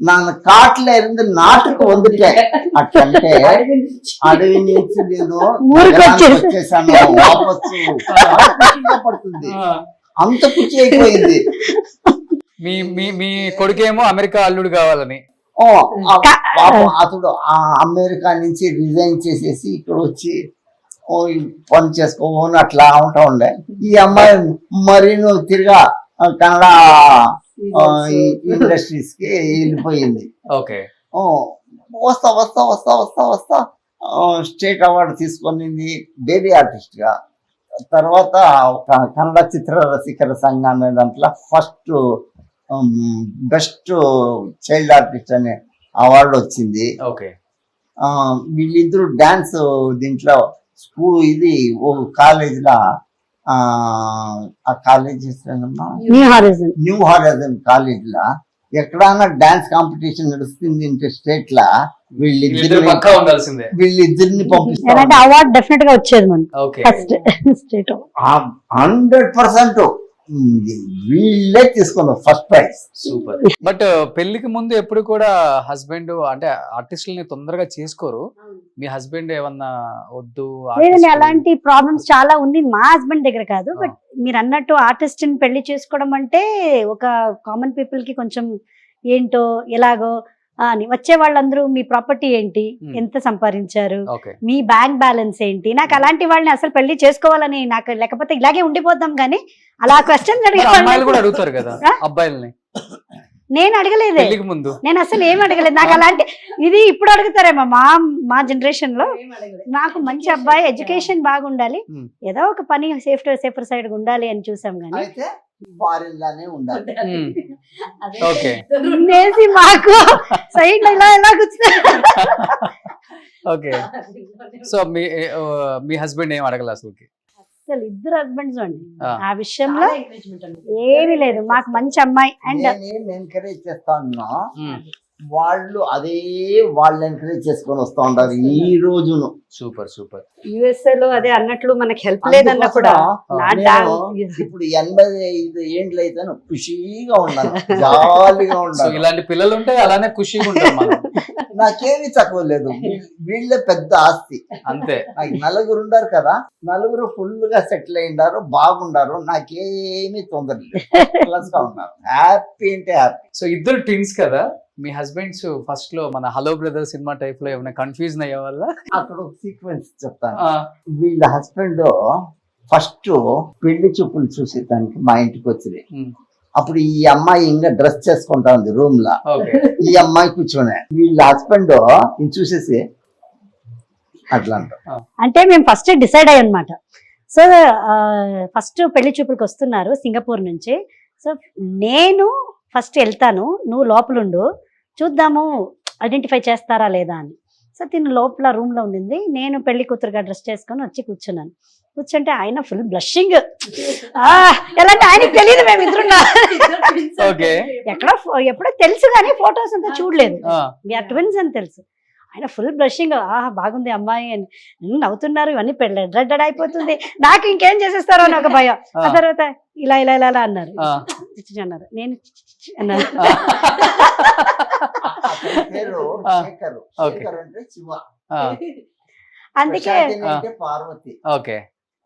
நான் காட்டுல இருந்து நாட்டுக்கு வந்துட்டேன் అట్లంటే అడవి నుంచి నేను వచ్చేసాను వాపసు. పడుతుంది, అంత పిచ్చి అయిపోయింది. మీ మీ మీ కొడుకేమో అమెరికా అల్లుడు కావాలని. పాపం అతడు అమెరికా నుంచి రిజైన్ చేసేసి ఇక్కడ వచ్చి పని చేసుకోని అట్లా ఉంటా ఉండే. ఈ అమ్మాయి మరి నువ్వు తిరిగా కన్నడ ఇండస్ట్రీస్ కి వెళ్ళిపోయింది. ఓకే. వస్తా వస్తా వస్తా వస్తా వస్తా స్టేట్ అవార్డు తీసుకునింది బేబీ ఆర్టిస్ట్ గా. తర్వాత కన్నడ చిత్ర రసికర సంఘం అనే దాంట్లో ఫస్ట్ బెస్ట్ చైల్డ్ ఆర్టిస్ట్ అనే అవార్డు వచ్చింది. ఓకే. వీళ్ళిద్దరు డాన్స్ దీంట్లో స్కూల్ ఇది ఓ కాలేజీలో, ఆ కాలేజ్ న్యూ హారిజన్ కాలేజీలో ఎక్కడైనా డాన్స్ కాంపిటీషన్ నడుస్తుంది అంటే స్టేట్ లా వీళ్ళిద్దరిని పంపిస్తారు. అవార్డు డెఫినెట్ గా వచ్చేది మనకి 100% వీళ్ళే తీసుకున్నారు ఫస్ట్ ప్రైజ్. సూపర్. బట్ పెళ్లికి ముందు ఎప్పుడు కూడా హస్బెండ్ అంటే ఆర్టిస్టులని తొందరగా చేసుకోరు. మీ హస్బెండ్ ఏమన్నా వద్దు లేదండి, అలాంటి ప్రాబ్లమ్స్ చాలా ఉంది మా హస్బెండ్ దగ్గర కాదు. బట్ మీరు అన్నట్టు ఆర్టిస్ట్ ని పెళ్లి చేసుకోవడం అంటే ఒక కామన్ పీపుల్ కి కొంచెం ఏంటో ఎలాగో అని వచ్చే వాళ్ళందరూ మీ ప్రాపర్టీ ఏంటి, ఎంత సంపాదించారు, మీ బ్యాంక్ బ్యాలెన్స్ ఏంటి, నాకు అలాంటి వాళ్ళని అసలు పెళ్లి చేసుకోవాలని నాకు, లేకపోతే ఇలాగే ఉండిపోతాం. కానీ అలా క్వశ్చన్స్ అడుగుతారు కదా అబ్బాయిల్ని. నేను అడగలేదు, నేను అసలు ఏం అడగలేదు. నాకు అలాంటి ఇది ఇప్పుడు అడుగుతారేమో మా జనరేషన్ లో. నాకు మంచి అబ్బాయి, ఎడ్యుకేషన్ బాగుండాలి, ఏదో ఒక పని సేఫర్ సైడ్ ఉండాలి అని చూసాం. కానీ మాకు సైడ్ ఇలా ఎలా ఓకే. సో మీ హస్బెండ్ ఏం అడగల అసలు? అసలు ఇద్దరు హస్బెండ్స్ అండి ఆ విషయంలో ఏమీ లేదు. మాకు మంచి అమ్మాయి అండ్ ఎంకరేజ్ చేస్తాను, వాళ్ళు అదే వాళ్ళు ఎంకరేజ్ చేసుకొని వస్తా ఉంటారు ఈ రోజును. Super super. యుఎస్ఏ లో అదే అన్నట్లు మనకి హెల్ప్ లేదన్నా కూడా ఇప్పుడు 85 ఏండ్లు అయితే ఖుషీగా ఉన్నాను, జాలీగా ఉన్నాను. ఇలాంటి పిల్లలు ఉంటే అలానే ఖుషీగా ఉంటాం. నాకేమీ తక్కువ లేదు, వీళ్ళే పెద్ద ఆస్తి. అంతే. నాకు నలుగురు ఉన్నారు కదా, నలుగురు ఫుల్ గా సెటిల్ అయిండారు, బాగుండారు, నాకేమీ తొందర లేదు, ప్లస్ గా ఉన్నారు, హ్యాపీ అంటే హ్యాపీ. సో ఇద్దరు ట్విన్స్ కదా మీ హస్బెండ్స్. ఫస్ట్ లో మన హలో బ్రదర్ సినిమా టైప్ లో ఏమైనా కన్ఫ్యూజన్ అయ్యే వల్ల? అక్కడ ఒక సీక్వెన్స్ చెప్తాను. వీళ్ళ హస్బెండ్ ఫస్ట్ పెళ్లి చూపులు చూసేదానికి మా ఇంటికి వచ్చింది. అప్పుడు ఈ అమ్మాయి ఇంకా డ్రెస్ చేసుకుంటా ఉంది రూమ్ లా, ఈ అమ్మాయి కూర్చొని వీళ్ళ హస్బెండ్ చూసేసి అట్లా అంటే మేము ఫస్ట్ డిసైడ్ అయ్యి అనమాట. సో ఫస్ట్ పెళ్లి చూపులకు వస్తున్నారు సింగపూర్ నుంచి. సో నేను ఫస్ట్ వెళ్తాను, నువ్వు లోపలుండు, చూద్దాము ఐడెంటిఫై చేస్తారా లేదా అని. సో తిను లోపల రూమ్ లో ఉండింది, నేను పెళ్లి కూతురుగా డ్రెస్ చేసుకొని వచ్చి కూర్చున్నాను. కూర్చుంటే ఆయన ఫుల్ బ్లషింగ్. ఎలా అంటే ఆయనకి తెలియదు మేము ఇద్దరున్నా, ఎప్పుడో తెలుసు కానీ ఫొటోస్ అంతా చూడలేదు, ట్విన్స్ అని తెలుసు. ఆయన ఫుల్ బ్లషింగ్, బాగుంది అమ్మాయి అని నవ్వుతున్నారు. ఇవన్నీ పెళ్ళి రెడ్ అయిపోతుంది, నాకు ఇంకేం చేసేస్తారో అని ఒక భయం. ఆ తర్వాత ఇలా ఇలా ఇలా ఇలా అన్నారు, అన్నారు, నేను అన్నారు. అందుకే పార్వతి.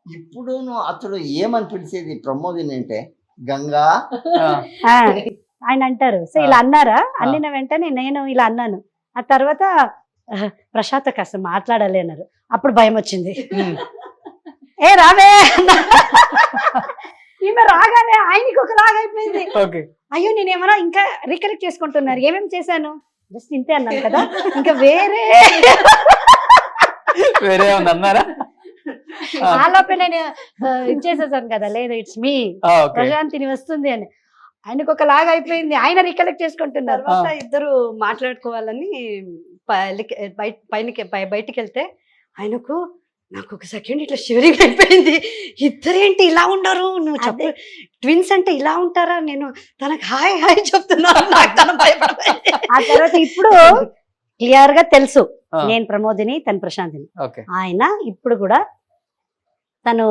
ఇప్పుడు అతడు ఏమని పిలిచేది ప్రమోదిని అంటే గంగా ఆయన అంటారు. సో ఇలా అన్నారా, అన్నిన వెంటనే నేను ఇలా అన్నాను. ఆ తర్వాత ప్రశాంత్ కాస్త మాట్లాడాలి అన్నారు. అప్పుడు భయం వచ్చింది, ఏ రావే. ఈమె రాగానే ఆయనకి ఒక లాగా అయిపోయింది. అయ్యో నేనేమన్నా ఇంకా రికలెక్ట్ చేసుకుంటున్నారు, ఏమేమి చేశాను, జస్ట్ ఇంతే అన్నాను కదా, ఇంకా వేరే వేరే అన్నారా? ఆ లోపల నేను ఇచ్చేసేసాను కదా, లేదు ఇట్స్ మీ ఓకే ప్రశాంతిని వస్తుంది అని. ఆయనకు ఒకలాగా అయిపోయింది, ఆయన రికలెక్ట్ చేసుకుంటున్నారు. తర్వాత ఇద్దరు మాట్లాడుకోవాలని బయటికి వెళ్తే ఆయనకు నాకు ఒక సెకండ్ ఇట్లా షివరింగ్ అయిపోయింది. ఇద్దరేంటి ఇలా ఉండరు, నువ్వు చెప్పు ట్విన్స్ అంటే ఇలా ఉంటారా, నేను తనకు హాయ్ హాయ్ చెప్తున్నాను, నాకు తన భయపడలేదు. ఆ తర్వాత ఇప్పుడు క్లియర్ గా తెలుసు ఆ. నేను ప్రమోదిని, తను ప్రశాంతిని. ఓకే ఆయన ఇప్పుడు కూడా తను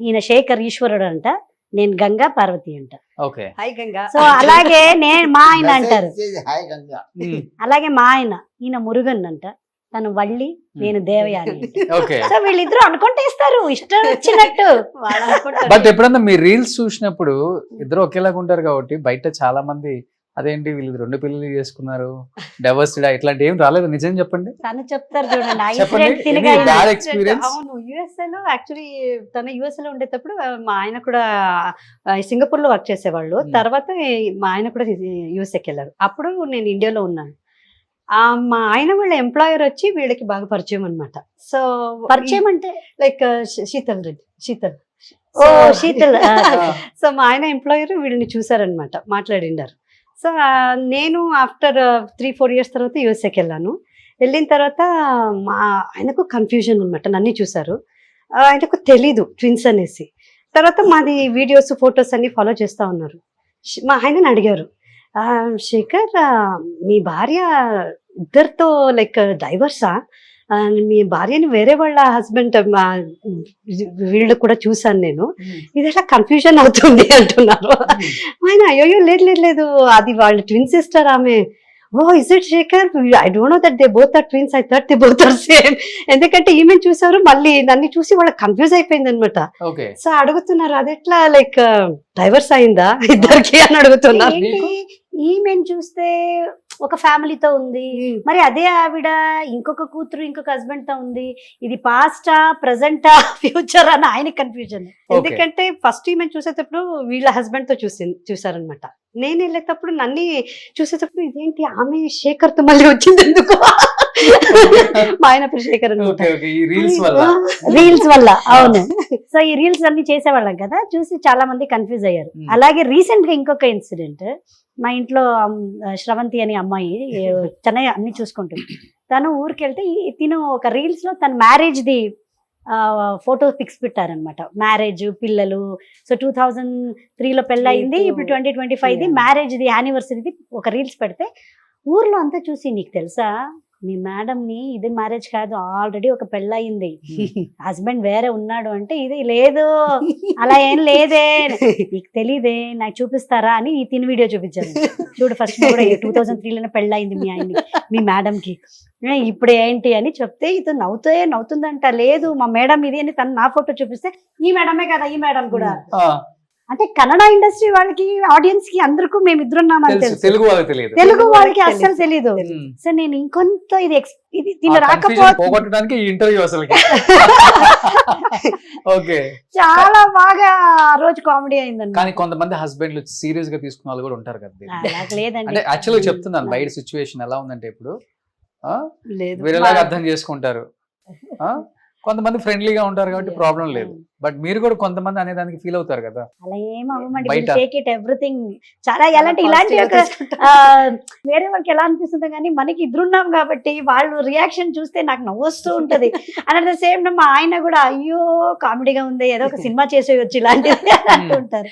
ఈయన శేఖర్ ఈశ్వరుడు అంట, నేను గంగా పార్వతి అంట. Okay hi Ganga. సో అలాగే నేను మా ఆయన అంటారు, హాయ్ గంగా. అలాగే మా ఆయన ఈయన మురుగన్ అంట, తను వల్లి, నేను దేవయాని అంట. ఓకే సో వీళ్ళిద్దరు అనుకుంటేస్తారు ఇష్టం వచ్చినట్టు. వాళ్ళు అనుకుంటారు. బట్ ఎప్పుడన్నా మీ రీల్స్ చూసినప్పుడు ఇద్దరు ఒకేలాగా ఉంటారు కాబట్టి బయట చాలా మంది అదేంటి వీళ్ళు 2 పెళ్లి చేసుకున్నారు, డైవర్స్డ్ ఇట్లాంటి ఏం రాలేదు, నిజం చెప్పండి. తను చెప్తారు చూడండి, ఆ చెప్పండి. incident తినగా Any bad experience? అవును, యుఎస్ఏ లో యాక్చువల్లీ తన యుఎస్ఏ లో ఉండేటప్పుడు మా ఆయన కూడా సింగపూర్ లో వర్క్ చేసేవాళ్ళు. తర్వాత మా ఆయన కూడా యుఎస్ఏకి వెళ్ళారు. అప్పుడు నేను ఇండియాలో ఉన్నాను. మా ఆయన వాళ్ళ ఎంప్లాయర్ వచ్చి వీళ్ళకి బాగా పరిచయం అన్నమాట. సో పరిచయం అంటే లైక్ శీతల్ రెడ్డి, శీతల్. ఓ శీతల్. సో మా ఆయన ఎంప్లాయర్ వీళ్ళని చూసారనమాట, మాట్లాడిండారు. సో నేను ఆఫ్టర్ 3-4 years తర్వాత యూఎస్ఏకి వెళ్ళాను. వెళ్ళిన తర్వాత మా ఆయనకు కన్ఫ్యూజన్ అనమాట, నన్ను చూసారు, ఆయనకు తెలీదు ట్విన్స్ అనేసి. తర్వాత మాది వీడియోస్ ఫొటోస్ అన్ని ఫాలో చేస్తూ ఉన్నారు. మా ఆయనని అడిగారు, శేఖర్ మీ భార్య ఇద్దరితో లైక్ డైవర్సా, మీ భార్యని వేరే వాళ్ళ హస్బెండ్ వీళ్ళు కూడా చూసాను నేను, ఇది ఎట్లా కన్ఫ్యూజన్ అవుతుంది అంటున్నారు. ఆయన అయ్యో లేదు లేదు లేదు, అది వాళ్ళ ట్విన్ సిస్టర్ ఆమె. Oh is it Shekhar, I don't know that they both are twins, I thought they both are same. ఎందుకంటే ఈమె చూసారు, మళ్ళీ నన్ను చూసి వాళ్ళకి కన్ఫ్యూజ్ అయిపోయింది అనమాట. ఓకే సో అడుగుతున్నారు అది ఎట్లా లైక్ డైవర్స్ అయిందా ఇద్దరికి అని అడుగుతున్నారు. ఏంటి ఈమెను చూస్తే ఒక ఫ్యామిలీతో ఉంది, మరి అదే ఆవిడ ఇంకొక కూతురు ఇంకొక హస్బెండ్ తో ఉంది, ఇది పాస్టా ప్రెసెంటా ఫ్యూచర్ అని ఆయన కన్ఫ్యూజన్. ఎందుకంటే ఫస్ట్ ఈమె చూసేటప్పుడు వీళ్ళ హస్బెండ్ తో చూసారనమాట. నేను వెళ్ళేటప్పుడు నన్ను చూసేటప్పుడు ఇదేంటి ఆమె శేఖర్ తో మళ్ళీ వచ్చింది ఎందుకు, మా ఆయన పేరు శేఖర్ అనమాట. ఓకే ఓకే ఈ రీల్స్ వల్ల రీల్స్ వల్ల. అవును. సో ఈ రీల్స్ అన్ని చేసేవాళ్ళం కదా, చూసి చాలా మంది కన్ఫ్యూజ్ అయ్యారు. అలాగే రీసెంట్ గా ఇంకొక ఇన్సిడెంట్, మా ఇంట్లో శ్రవంతి అనే అమ్మాయి చెన్నై అన్ని చూసుకుంటుంది. తను ఊరికి వెళ్తే తిను ఒక రీల్స్ లో తన మ్యారేజ్ ది ఫోటో పిక్స్ పెట్టారనమాట, మ్యారేజ్ పిల్లలు. సో 2003లో పెళ్ళయింది, ఇప్పుడు 2025 ది మ్యారేజ్ ది యానివర్సరీది ఒక రీల్స్ పెడితే ఊర్లో అంతా చూసి, నీకు తెలుసా మీ మేడం ని ఇది మ్యారేజ్ కాదు, ఆల్రెడీ ఒక పెళ్ళయింది, హస్బెండ్ వేరే ఉన్నాడు అంటే, ఇది లేదు అలా ఏం లేదే, నీకు తెలీదే, నాకు చూపిస్తారా అని ఈ తిని వీడియో చూపించాను. చూడు ఫస్ట్ కూడా 2003లోనే పెళ్ళయింది మీ ఆయన్ని, మీ మేడం కి, ఇప్పుడు ఏంటి అని చెప్తే ఇది నవ్వుతుందంట. లేదు మా మేడం ఇది అని తను నా ఫోటో చూపిస్తే, ఈ మేడమే కదా ఈ మేడం కూడా. అంటే కన్నడ ఇండస్ట్రీ వాళ్ళకి ఆడియన్స్ కి అందరికీ మేము ఇద్దరున్నామని తెలుసు, తెలుగు వాళ్ళకి తెలియదు, తెలుగు వాళ్ళకి అస్సలు తెలీదు. సో నేను ఇంకొంత ఇది తిన రాకపోతే పోగొట్టడానికి ఈ ఇంటర్వ్యూ అసలు. ఓకే చాలా బాగా ఆ రోజు కామెడీ అయిందండి. కానీ కొంతమంది హస్బెండ్లు సీరియస్ గా తీసుకున్న వాళ్ళు కూడా ఉంటారు కదా. అలా లేదండి, అంటే యాక్చువల్గా చెప్తున్నాను, బయట సిచ్యువేషన్ ఎలా ఉందంటే ఇప్పుడు లేదు వేరేలాగా అర్థం చేసుకుంటారు. కొంతమంది ఫ్రెండ్లీగా ఉంటారు కాబట్టి ప్రాబ్లం లేదు. బట్ మీరు కూడా కొంతమంది అనేదానికి ఫీల్ అవుతారు కదా. అలా ఏం అవ్వమండి, బయట. Take it everything. చాలా ఎలాంటి ఇలాంటి ఒక వేరే వాళ్ళకి ఎలా అనిపిస్తుంది కానీ మనకి ఇద్దరున్నాం కాబట్టి వాళ్ళు రియాక్షన్ చూస్తే నాకు నవ్వొస్తూ ఉంటది. And at the same time మా ఆయన కూడా అయ్యో కామెడీగా ఉంది, ఏదో ఒక సినిమా చేసేయచ్చు ఇలాంటిది అంటూ ఉంటారు.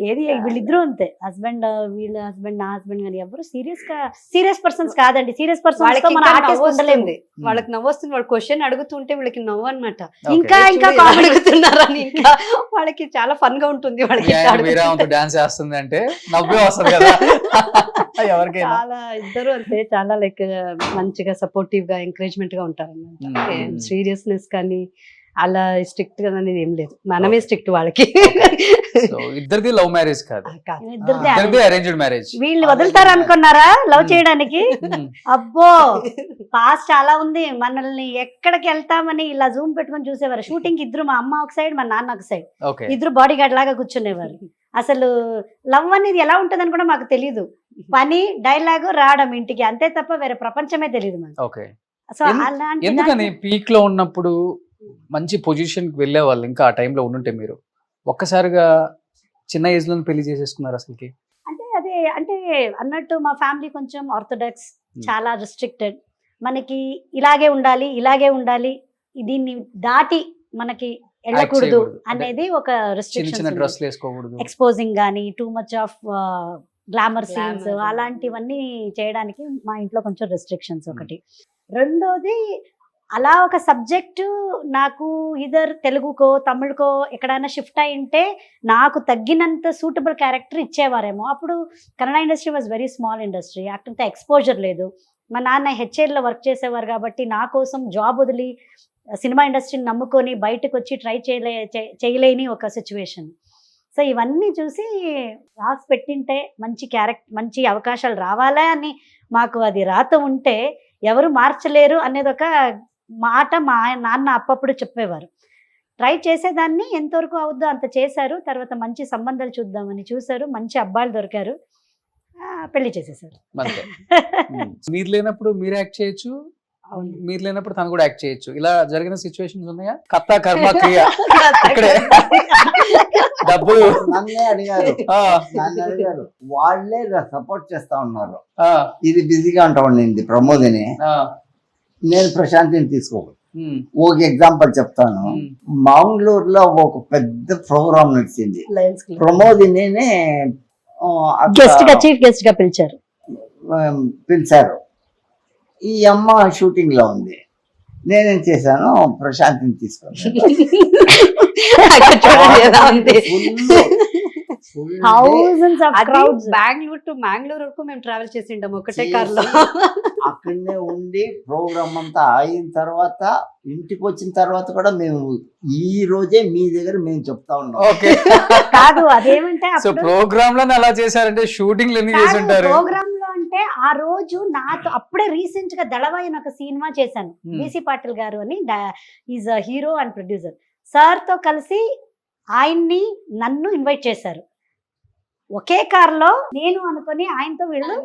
ఏది వీళ్ళిద్దరూ అంతే, వీళ్ళ హస్బెండ్ నా హస్బెండ్ కానీ ఎవరు సీరియస్ పర్సన్స్ కాదండి. సీరియస్ పర్సన్స్ వాళ్ళకి నవ్వొస్తుంది, వాళ్ళు క్వశ్చన్ అడుగుతుంటే వీళ్ళకి నవ్వు అనమాట. ఇంకా అడుగుతున్నారని ఇంకా వాళ్ళకి చాలా ఫన్ గా ఉంటుంది. వాళ్ళకి డాన్స్ చేస్తుంది అంటే నవ్వే వస్తుంది కదా ఎవరికైనా. చాలా ఇద్దరు అంతే, చాలా లైక్ మంచిగా సపోర్టివ్ గా ఎంకరేజ్మెంట్ గా ఉంటారు అన్నమాట. సీరియస్నెస్ కానీ అలా స్ట్రిక్ట్ గా అనేది ఏం లేదు, మనమే స్ట్రిక్ట్ వాళ్ళకి. ఇద్దరిది లవ్ మ్యారేజ్ కాదు, ఇద్దరిది అరేంజ్డ్ మ్యారేజ్. వీళ్ళు వదులుతారు అనుకున్నారా లవ్ చేయడానికి? అబ్బో పాస్ట్ చాలా ఉంది. మనల్ని ఎక్కడికి వెళ్తామని ఇలా జూమ్ పెట్టుకొని చూసేవారు. షూటింగ్ ఇద్దరు, మా అమ్మ ఒక సైడ్ మా నాన్న ఒక సైడ్, ఇద్దరు బాడీ గార్డ్ లాగా కూర్చునేవారు. అసలు లవ్ అనేది ఎలా ఉంటదని కూడా మాకు తెలీదు. పని డైలాగు రావడం ఇంటికి అంతే తప్ప వేరే ప్రపంచమే తెలియదు మాకు. సో అలాంటి ఎందుకని పీక్ లో ఉన్నప్పుడు మంచి పొజిషన్కి వెళ్ళే వాళ్ళు ఇంకా ఆ టైంలో ఉండుంటే మీరు ఒక్కసారిగా చిన్న ఏజ్ లో పెళ్లి చేసేసుకున్నారు అసలుకి? అదే అంటే అన్నట్టు మా ఫ్యామిలీ కొంచెం ఆర్థోడాక్స్, చాలా రిస్ట్రిక్టెడ్. మనకి ఇలాగే ఉండాలి, దీన్ని దాటి మనకి వెళ్ళకూడదు చేయకూడదు. అనేది ఒక చిన్న రిస్ట్రిక్షన్. చిన్న డ్రెస్లు వేసుకోకూడదు. ఎక్స్పోజింగ్ కానీ too much of glamour scenes Glamour. అలాంటివన్నీ చేయడానికి మా ఇంట్లో కొంచెం రెస్ట్రిక్షన్స్ ఒకటి. రెండోది అలా ఒక సబ్జెక్టు నాకు ఇదర్ తెలుగుకో తమిళ్కో ఎక్కడైనా షిఫ్ట్ అయి ఉంటే నాకు తగ్గినంత సూటబుల్ క్యారెక్టర్ ఇచ్చేవారేమో. అప్పుడు Kannada industry was very small industry, అంత ఎక్స్పోజర్ లేదు. మా నాన్న హెచ్ఏల్లో వర్క్ చేసేవారు కాబట్టి నా కోసం జాబ్ వదిలి సినిమా ఇండస్ట్రీని నమ్ముకొని బయటకు వచ్చి ట్రై చేయలేని ఒక సిచ్యువేషన్. సో ఇవన్నీ చూసి రాసి పెట్టింటే మంచి అవకాశాలు రావాలా అని మాకు అది రాత ఉంటే ఎవరు మార్చలేరు అనేది ఒక మాట మా నాన్న అప్పప్పుడు చెప్పేవారు. ట్రై చేసేదాన్ని, ఎంతవరకు అవుద్దో అంత చేశారు. తర్వాత మంచి సంబంధాలు చూద్దామని చూశారు, మంచి అబ్బాయిలు దొరికారు, పెళ్లి చేసేసారు. అంతే. మీరు లేనప్పుడు మీరు యాక్ట్ చేయొచ్చు, మీరు లేనప్పుడు తను కూడా యాక్ట్ చేయొచ్చు. ఇలా జరిగిన సిచ్యువేషన్స్ ఉన్నాయా? కర్త కర్మ క్రియ ఇక్కడే డబ్బులు నన్నే అడిగారు, వాళ్ళే సపోర్ట్ చేస్తా ఉన్నారు. ఆ, ఇది బిజీగా ఉంటా ఉండింది ప్రమోదిని, ఆ, నేను ప్రశాంతిని తీసుకోకూడదు. ఉమ్, ఒక ఎగ్జాంపుల్ చెప్తాను. ఉమ్, మంగళూరులో ఒక పెద్ద ప్రోగ్రామ్ నడిచింది. లయన్స్ క్లబ్ ప్రమోదిని గెస్ట్ గా, చీఫ్ గెస్ట్ గా పిలిచారు. పిలిచారు. ఈ అమ్మ షూటింగ్ లో ఉంది. నేనేం చేశాను, ప్రశాంతిని తీసుకున్నాను. Thousands of crowds. Bengaluru to Mangalore వరకు మేము ట్రావెల్ చేసిండాము ఒకటే కార్ లో. అక్కడనే ఉండి ప్రోగ్రామ్ అంతా అయిన తర్వాత ఇంటికి వచ్చిన తర్వాత కూడా మేము ఈ రోజే మీ దగ్గర మేము చెప్తా ఉన్నాం. ఓకే. కాదు అదేమంటే సో ప్రోగ్రామ్ లో అలా చేశారంటే షూటింగ్ ఎన్ని చేసి ఉంటారు? ప్రోగ్రామ్ లో అంటే ఆ రోజు నాతో అప్పుడే రీసెంట్ గా దళవాయి అని ఒక సినిమా చేశాను. బీసీ పాటిల్ గారు అని is a hero and producer. Sir తో కలిసి ఆయన్ని నన్ను ఇన్వైట్ చేశారు. ఒకే కార్ లో నేను అనుకుని ఆయనతో వీళ్ళు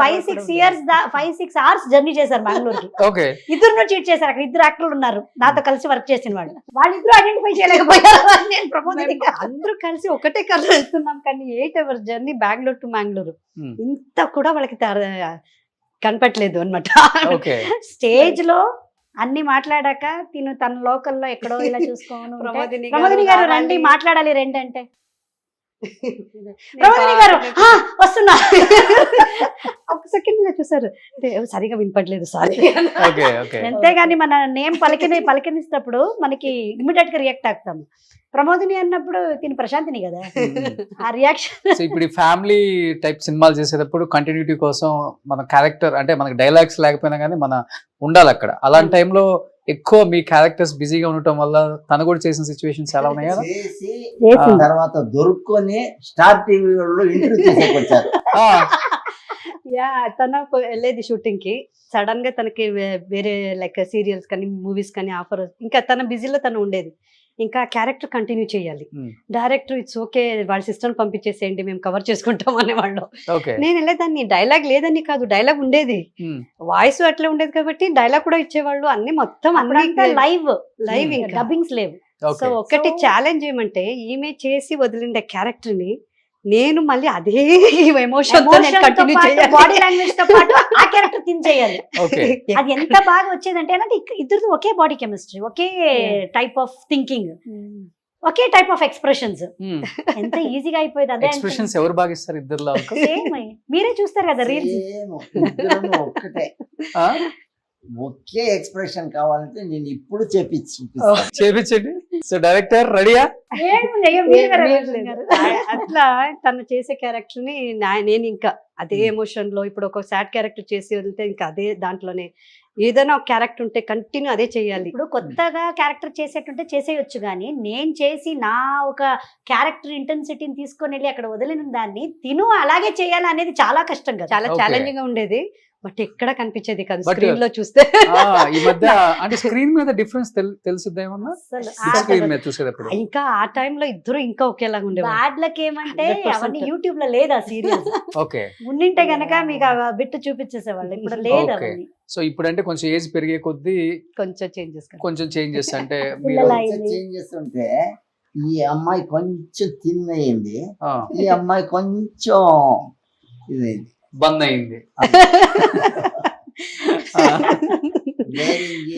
5-6 hours జర్నీ చేశారు బెంగళూరుకి. ఓకే. ఇద్దరు చీట్ చేశారు. అక్కడ ఇద్దరు యాక్టర్లు ఉన్నారు నాతో కలిసి వర్క్ చేసిన వాళ్ళు. వాళ్ళిద్దరు ఐడెంటిఫై చేయలేకపోయారు. నేను ప్రమోదిని అందరూ కలిసి ఒకటే కార్ లో వెళ్తున్నాం, కానీ 8 hours journey Bengaluru to Mangalore. ఇంత కూడా వాళ్ళకి కనపట్లేదు అనమాట. ఓకే. స్టేజ్ లో అన్ని మాట్లాడాక తన లోకల్లో ఎక్కడో ఇలా చూసుకోను. ప్రమోదిని ప్రమోదిని గారు రండి మాట్లాడాలి రండి అంటే ప్రమోదిని గారు వస్తున్నా. ఒక సెకండ్ మీద చూసారు, సరిగా వినపడలేదు సారీ. ఓకే. ఓకే. అంతేగాని మన నేమ్ పలికినిస్తప్పుడు మనకి ఇమిడియట్ గా రియాక్ట్ అవుతాము. ప్రమోదిని అన్నప్పుడు తిని ప్రశాంతిని కదా ఆ రియాక్షన్. సో ఇప్పుడు ఫ్యామిలీ టైప్ సినిమాలు చేసేటప్పుడు కంటిన్యూటీ కోసం మన క్యారెక్టర్ అంటే మనకి డైలాగ్స్ లేకపోయినా కానీ మన ఉండాలి అక్కడ. అలాంటి టైంలో ఎక్కువ మీ క్యారెక్టర్స్ బిజీగా ఉండటం వల్ల తను కూడా చేసిన సిచ్యువేషన్స్ ఎలా ఉన్నాయి కదా? చేసి తర్వాత దొరుకుని స్టార్ టీవీలో ఇంటర్వ్యూ చేసేకొచ్చారు. యా, తన వెళ్ళేది షూటింగ్ కి. సడన్ గా తనకి వేరే లైక్ సీరియల్స్ కానీ మూవీస్ కానీ ఆఫర్, ఇంకా తన బిజీలో తను ఉండేది. ఇంకా క్యారెక్టర్ కంటిన్యూ చేయాలి. డైరెక్టర్ ఇట్స్ ఓకే, వాళ్ళ సిస్టర్ పంపించేసేయండి మేము కవర్ చేసుకుంటాం అనేవాళ్ళు. నేను వెళ్ళేదాన్ని. డైలాగ్ లేదని కాదు, డైలాగ్ ఉండేది, వాయిస్ అట్లా ఉండేది కాబట్టి డైలాగ్ కూడా ఇచ్చేవాళ్ళు. అన్ని మొత్తం అన్ని లైవ్ ఇంకా డబ్బింగ్స్ లేవు. సో ఒకటి ఛాలెంజ్ ఏమంటే ఈమె చేసి వదిలిండే క్యారెక్టర్ ని నేను మళ్ళీ అదే ఎమోషన్ బాడీ లాంగ్వేజ్ తో పాటు ఆ క్యారెక్టర్ తిన్ చేయాలి. అది ఎంత బాగా వచ్చేదంటే అంటే ఇద్దరు ఒకే బాడీ కెమిస్ట్రీ, ఒకే టైప్ ఆఫ్ థింకింగ్, ఒకే టైప్ ఆఫ్ ఎక్స్ప్రెషన్స్. ఎంత ఈజీగా అయిపోయింది. అదే ఎక్స్ప్రెషన్స్ ఎవరు బాగా ఇస్తారు ఇద్దరులో? మీరే చూస్తారు కదా రీల్స్. ఒక్కటే ఒకే ఎక్స్ప్రెషన్ కావాలంటే నేను ఇప్పుడు చేపించండి. సో డైరెక్టర్ రెడీయా? అట్లా తను చేసే క్యారెక్టర్ ని నేను ఇంకా అదే ఎమోషన్ లో, ఇప్పుడు ఒక సాడ్ క్యారెక్టర్ చేసి వదిలితే ఇంకా అదే దాంట్లోనే ఏదైనా ఒక క్యారెక్టర్ ఉంటే కంటిన్యూ అదే చేయాలి. ఇప్పుడు కొత్తగా క్యారెక్టర్ చేసేటుంటే చేసేయొచ్చు, కానీ నేను చేసి నా ఒక క్యారెక్టర్ ఇంటెన్సిటీని తీసుకొని వెళ్ళి అక్కడ వదిలిన దాన్ని తిను అలాగే చేయాలి అనేది చాలా కష్టం కదా. చాలా ఛాలెంజింగ్ గా ఉండేది. బట్ ఎక్కడ కనిపించేది కాదు But- స్క్రీన్ లో చూస్తే. ఈ మధ్య అంటే స్క్రీన్ మీద డిఫరెన్స్ తెలుసుద్దా ఏమన్నా అసలు స్క్రీన్ మీద చూసేటప్పుడు? ఇంకా ఆ టైంలో ఇద్దరు ఇంకా ఒకేలాగా ఉండేవారు. బ్యాడ్ లక్ ఏమంటే 100%. అవన్నీ యూట్యూబ్ లో లేదు ఆ సీరియల్. ఓకే. ఉండింటే గనక మీకు ఆ బిట్టు చూపించేసేవాళ్ళు, ఇప్పుడు లేదు Okay. అవన్నీ. సో ఇప్పుడు అంటే కొంచెం ఏజ్ పెరిగే కొద్దీ కొంచెం చేంజెస్. కొంచెం చేంజెస్ అంటే మీరు పిల్లల అయింది. చేంజ్ చేస్తుంటే ఈ అమ్మాయి కొంచెం తిన్ అయింది, ఆ, ఈ అమ్మాయి కొంచెం ఇదైంది. బంద్ అయింది.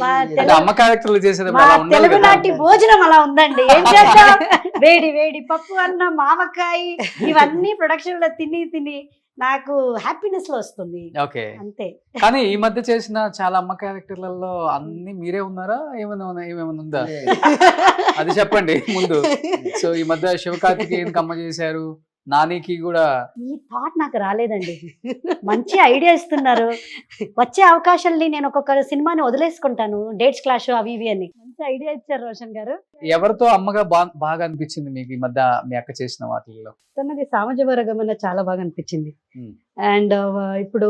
మా అంటే అమ్మ క్యారెక్టర్లు చేసేటప్పుడు మా అలా ఉండాలి తెలుగు కదా. నాటి భోజనం అలా ఉందండి. ఏం చేద్దాం, వేడి వేడి పప్పు అన్నం, మామకాయ, ఇవన్నీ ప్రొడక్షన్ లో తిని తిని నాకు హ్యాపీనెస్ లో వస్తుంది ఓకే. అంతే. కానీ ఈ మధ్య చేసిన చాలా అమ్మ క్యారెక్టర్లలో అన్ని మీరే ఉన్నారా? ఏమైనా ఉందా? అది చెప్పండి ముందు. సో ఈ మధ్య శివకార్తికేయన్కి అమ్మ చేశారు, నానికి కూడా. ఈ థాట్ నాకు రాలేదండి. మంచి ఐడియా ఇస్తున్నారు. వచ్చే అవకాశాలని నేను ఒక్కొక్క సినిమాని వదిలేసుకుంటాను, డేట్స్ క్లాష్ అవి ఇవి అని. మంచి ఐడియా ఇచ్చారు రోషన్ గారు. ఎవరితో అమ్మగా బాగా అనిపించింది మీకు ఈ మధ్య మీ అక్క చేసిన వాటిల్లో? తనది సామజవరగమన చాలా బాగా అనిపించింది. Hmm. అండ్ ఇప్పుడు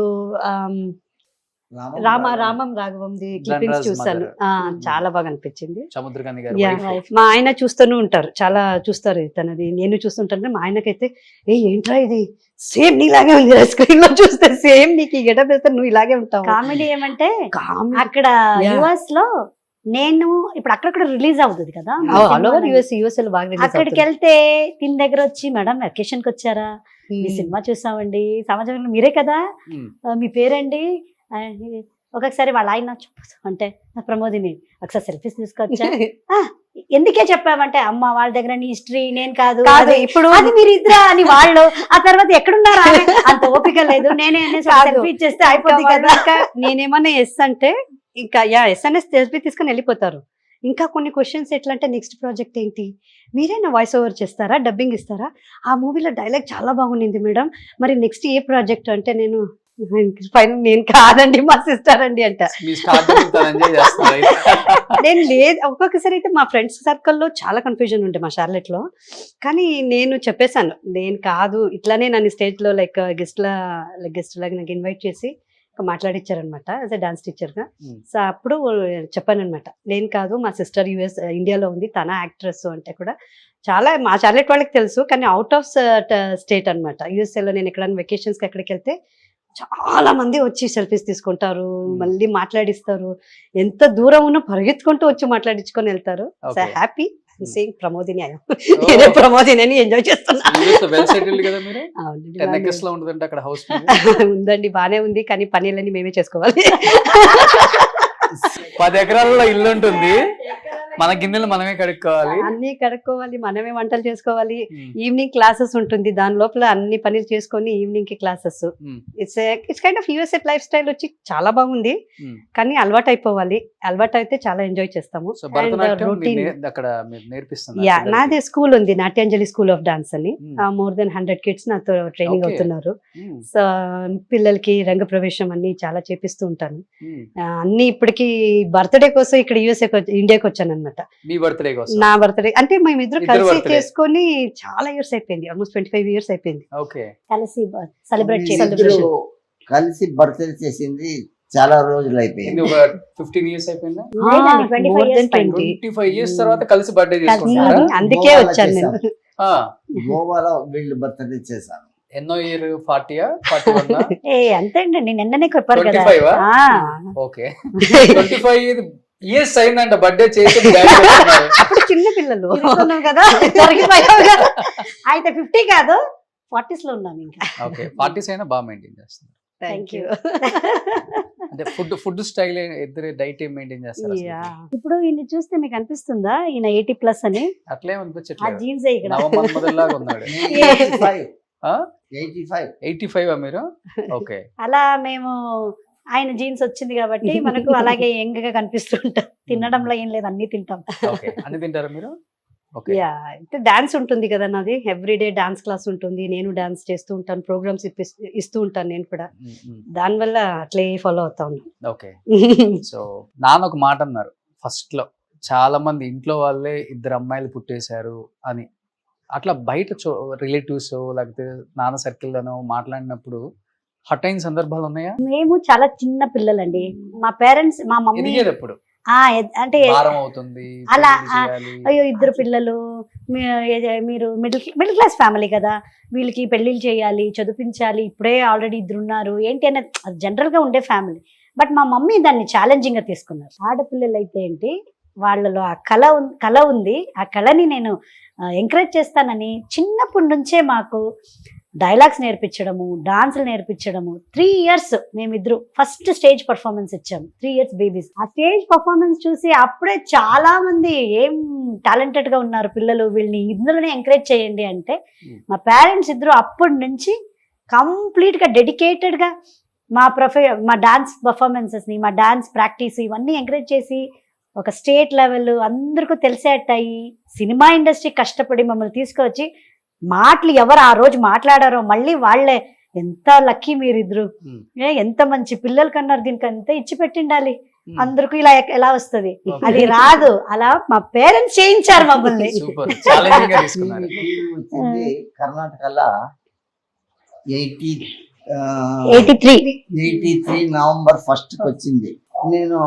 రామం రాఘవంది క్లిప్పింగ్స్ ధనరాజ్ చూసాను. mother. చాలా బాగా అనిపించింది. సముద్రకాంతి గారి Yeah. wife. మా ఆయన చూస్తూనే ఉంటారు, చాలా చూస్తారు తనది. నేను చూస్తుంటాను. మా ఆయనకైతే ఏంట్రా ఇది సేమ్ నీలాగే ఉంది, స్క్రీన్ లో చూస్తే సేమ్ నీకు ఈ గెటప్ వేస్తే నువ్వు ఇలాగే ఉంటావు. కామెడీ ఏమంటే Comedy. అక్కడ Yeah. యుఎస్ లో నేను ఇప్పుడు అక్కడక్కడ రిలీజ్ అవుతుంది కదా ఆల్ ఓవర్ యుఎస్ లో బాగా release అక్కడికి అవుతుంది. వెళ్తే తిని దగ్గర వచ్చి, మేడం వెకేషన్ కి వచ్చారా, మీ సినిమా చూసామండి, సమాజంలో మీరే కదా, Hmm. మీ పేరండి. ఒక్కొక్కసారి వాళ్ళ ఆయన అంటే ప్రమోదిని ఒకసారి సెల్ఫీస్ తీసుకొచ్చా. ఎందుకే చెప్పామంటే, అమ్మ వాళ్ళ దగ్గర నీ హిస్టరీ నేను కాదు, కాదు, అది- ఇప్పుడు అది మీరు ఇద్దరా అని వాళ్ళు. ఆ తర్వాత ఎక్కడున్నారా అని, అంత ఓపిక లేదు, నేనే కాదు. సెల్ఫీ ఇచ్చేస్తే అయిపోద్ది కదా. ఇంకా నేనేమన్నా ఎస్ అంటే ఇంకా ఎస్ఎన్ఎస్ సెల్ఫీ తీసుకొని వెళ్ళిపోతారు. ఇంకా కొన్ని క్వశ్చన్స్ ఎట్లా అంటే, నెక్స్ట్ ప్రాజెక్ట్ ఏంటి, మీరేనా వాయిస్ ఓవర్ చేస్తారా, డబ్బింగ్ ఇస్తారా, ఆ మూవీలో డైలాగ్ చాలా బాగుండింది మేడం, మరి నెక్స్ట్ ఏ ప్రాజెక్ట్ అంటే, నేను కాదండి మా సిస్టర్ అండి అంట. మీ స్టార్టింగ్ ఎంజాయ్ చేస్తున్నారు అయితే. నేను లేదు, ఒక్కొక్కసారి అయితే మా ఫ్రెండ్స్ సర్కిల్లో చాలా కన్ఫ్యూజన్ ఉండే మా షార్లెట్ లో. కానీ నేను చెప్పేశాను, నేను కాదు, ఇట్లానే నన్ను స్టేజ్ లో లైక్ గెస్ట్ లాగా నాకు ఇన్వైట్ చేసి మాట్లాడిచ్చారనమాట యాజ్ ఎ డాన్స్ టీచర్ గా. Hmm. సో అప్పుడు చెప్పాను అనమాట, నేను కాదు, మా సిస్టర్ ఇండియాలో ఉంది, తన యాక్ట్రెస్ అంటే కూడా చాలా మా చార్లెట్ వాళ్ళకి తెలుసు. కానీ అవుట్ ఆఫ్ స్టేట్ అనమాట, యుఎస్ఏలో నేను ఎక్కడైనా వెకేషన్స్కి ఎక్కడికి వెళ్తే చాలా మంది వచ్చి సెల్ఫీస్ తీసుకుంటారు, మళ్ళీ మాట్లాడిస్తారు. ఎంత దూరం ఉన్నా పరిగెత్తుకుంటూ వచ్చి మాట్లాడించుకొని వెళ్తారు. So Okay. Happy saying Pramodini అయ్యా, నేనే ప్రమోదిని అని ఎంజాయ్ చేస్తున్నా. వెల్ సెటిల్డ్ కదా మీరు? అవునండి, 10 బాగానే acres లో ఉంటుందంటే అక్కడ హౌస్. ఉందండి, బానే ఉంది. కానీ పనులన్నీ మేమే చేసుకోవాలి. 10 ఎకరాలలో ఇల్లు ఉంటుంది, మన గిన్నెలు మనమే కడుక్కోవాలి. అన్ని కడుక్కోవాలి, మనమే వంటలు చేసుకోవాలి. Hmm. ఈవినింగ్ క్లాసెస్ ఉంటుంది, దాని లోపల అన్ని పనులు చేసుకొని ఈవినింగ్ కి classes. Hmm. It's kind of USA life style వచ్చి చాలా బాగుంది. Hmm. కానీ అలవాటు అయిపోవాలి, అలవాటు అయితే చాలా ఎంజాయ్ చేస్తాము. సో భరతనాట్యం రొటీన్ అక్కడ మీరు నేర్పిస్తున్నారు? నాదే స్కూల్ ఉంది, నాట్యాంజలి స్కూల్ ఆఫ్ డాన్స్ అని. Hmm. మోర్ దెన్ 100 కిడ్స్ నాతో ట్రైనింగ్ Okay. అవుతున్నారు. Hmm. సో పిల్లలకి రంగ ప్రవేశం అన్ని చాలా చేపిస్తూ ఉంటాను. Hmm. అన్ని ఇప్పటికి బర్త్డే కోసం ఇక్కడ ఇండియాకి వచ్చాను అనమాట. మీ బర్త్డే కోసం? నా బర్త్డే అంటే మేమిద్దరు ఇద్దరు కలిసి birthday. చేసుకొని చాలా ఇయర్స్ అయిపోయింది, ఆల్మోస్ట్ 25 years అయిపోయింది. ఓకే. కలిసి సెలబ్రేట్ ఇద్దరు కలిసి బర్త్డే చేసింది చాలా రోజులు అయిపోయింది. ఒక 15 years అయిపోయిందా? లేదండి, 25 More years than పైన. 25 years తర్వాత కలిసి బర్త్డే చేసుకుంటారా? అందుకే గోవాలో వచ్చాను నేను. చేశాం. ఆ. గోవాలో వీళ్ళు బర్త్డే చేశాను. ఎన్నో ఇయర్? 40 41? అంతే అండి, నేను నిన్ననే చెప్పారు కదా. 25 ఓకే. 25 years అయిందంట బర్త్డే చేసి. అప్పుడు చిన్న పిల్లలు తిరుగుతున్నాం కదా, దొరికిపోయావు కదా. అయితే 50 కాదు 40s లో ఉన్నాం ఇంకా. ఓకే. 40s అయినా బాగా మెయింటైన్ చేస్తున్నారు. Thank you. అంటే ఫుడ్ స్టైల్ ఇద్దరు డైట్ ఏం మెయింటైన్ చేస్తారు అసలు? ఇప్పుడు ఈయన చూస్తే మీకు అనిపిస్తుందా ఈయన 80+ అని? అట్లే ఆ అనిపించట్లేదు, జీన్స్ ఇక్కడ. నవమన్మధుల్లాగా ఉన్నాడు. 85. ఆ? 85. 85 మీరు? ఓకే. అలా మేము ఆయన జీన్స్ వచ్చింది కాబట్టి మనకు అలాగే యంగ్ గా కనిపిస్తుంటాం. తినడంలో ఏం లేదు, అన్ని తింటాం. ఓకే. అన్ని తింటారా మీరు? ఓకే. యా, అంటే డాన్స్ ఉంటుంది కదా నాది, ఎవ్రీడే డాన్స్ క్లాస్ ఉంటుంది, నేను డాన్స్ చేస్తూ ఉంటాను, ప్రోగ్రామ్స్ ఇస్తూ ఉంటాను నేను కూడా. దానివల్ల అట్లే ఫాలో అవుతా ఉన్నాను. ఓకే. సో నాన్న ఒక మాట అన్నారు ఫస్ట్ లో, చాలా మంది ఇంట్లో వాళ్ళే 2 అమ్మాయిలు పుట్టేశారు అని. అట్లా బయట రిలేటివ్స్ లేకపోతే నాన్న సర్కిల్లోనో మాట్లాడినప్పుడు హట్ అయిన సందర్భాలు ఉన్నాయా? మేము చాలా చిన్న పిల్లలండి. మా పేరెంట్స్, మా మమ్మీ ఎదిగేటప్పుడు అంటే భారం అవుతుంది, అలా, పెళ్లి చేయాలి. అయ్యో 2 పిల్లలు, మీరు మిడిల్ క్లాస్ ఫ్యామిలీ కదా, వీళ్ళకి పెళ్లిళ్ళు చేయాలి, చదివించాలి, ఇప్పుడే ఆల్రెడీ 2 ఉన్నారు ఏంటి అనేది జనరల్ గా ఉండే ఫ్యామిలీ. బట్ మా మమ్మీ దాన్ని ఛాలెంజింగ్ గా తీసుకున్నారు. ఆడపిల్లలు అయితే ఏంటి, వాళ్ళలో ఆ కళ ఉంది, ఆ కళని నేను ఎంకరేజ్ చేస్తానని చిన్నప్పటి నుంచే మాకు డైలాగ్స్ నేర్పించడము, డాన్సులు నేర్పించడము. 3 years మేమిద్దరు ఫస్ట్ స్టేజ్ పర్ఫార్మెన్స్ ఇచ్చాము. 3 years బేబీస్. ఆ స్టేజ్ పర్ఫార్మెన్స్ చూసి అప్పుడే చాలా మంది ఏం టాలెంటెడ్ గా ఉన్నారు పిల్లలు, వీళ్ళని ఇందులోనే ఎంకరేజ్ చేయండి అంటే మా పేరెంట్స్ ఇద్దరు అప్పటి నుంచి కంప్లీట్ గా డెడికేటెడ్ గా మా డాన్స్ పర్ఫార్మెన్సెస్ ని, మా డాన్స్ ప్రాక్టీస్ ఇవన్నీ ఎంకరేజ్ చేసి ఒక స్టేట్ లెవెల్ అందరికీ తెలిసేటయ్యి సినిమా ఇండస్ట్రీ కష్టపడి మమ్మల్ని తీసుకొచ్చి మాటలు ఎవరు ఆ రోజు మాట్లాడారో మళ్ళీ వాళ్ళే ఎంత లక్కీ మీరిద్దరు, ఎంత మంచి పిల్లలు కన్నారు, దీనికి అంతా ఇచ్చి పెట్టిండాలి, అందరికీ ఇలా ఎలా వస్తుంది, అది రాదు, అలా మా పేరెంట్స్ చేయించారు మమ్మల్ని. సూపర్, ఛాలెంజింగ్ గా తీసుకున్నారు. వచ్చింది కర్ణాటకలో 83 నవంబర్ 1st వచ్చింది. నేను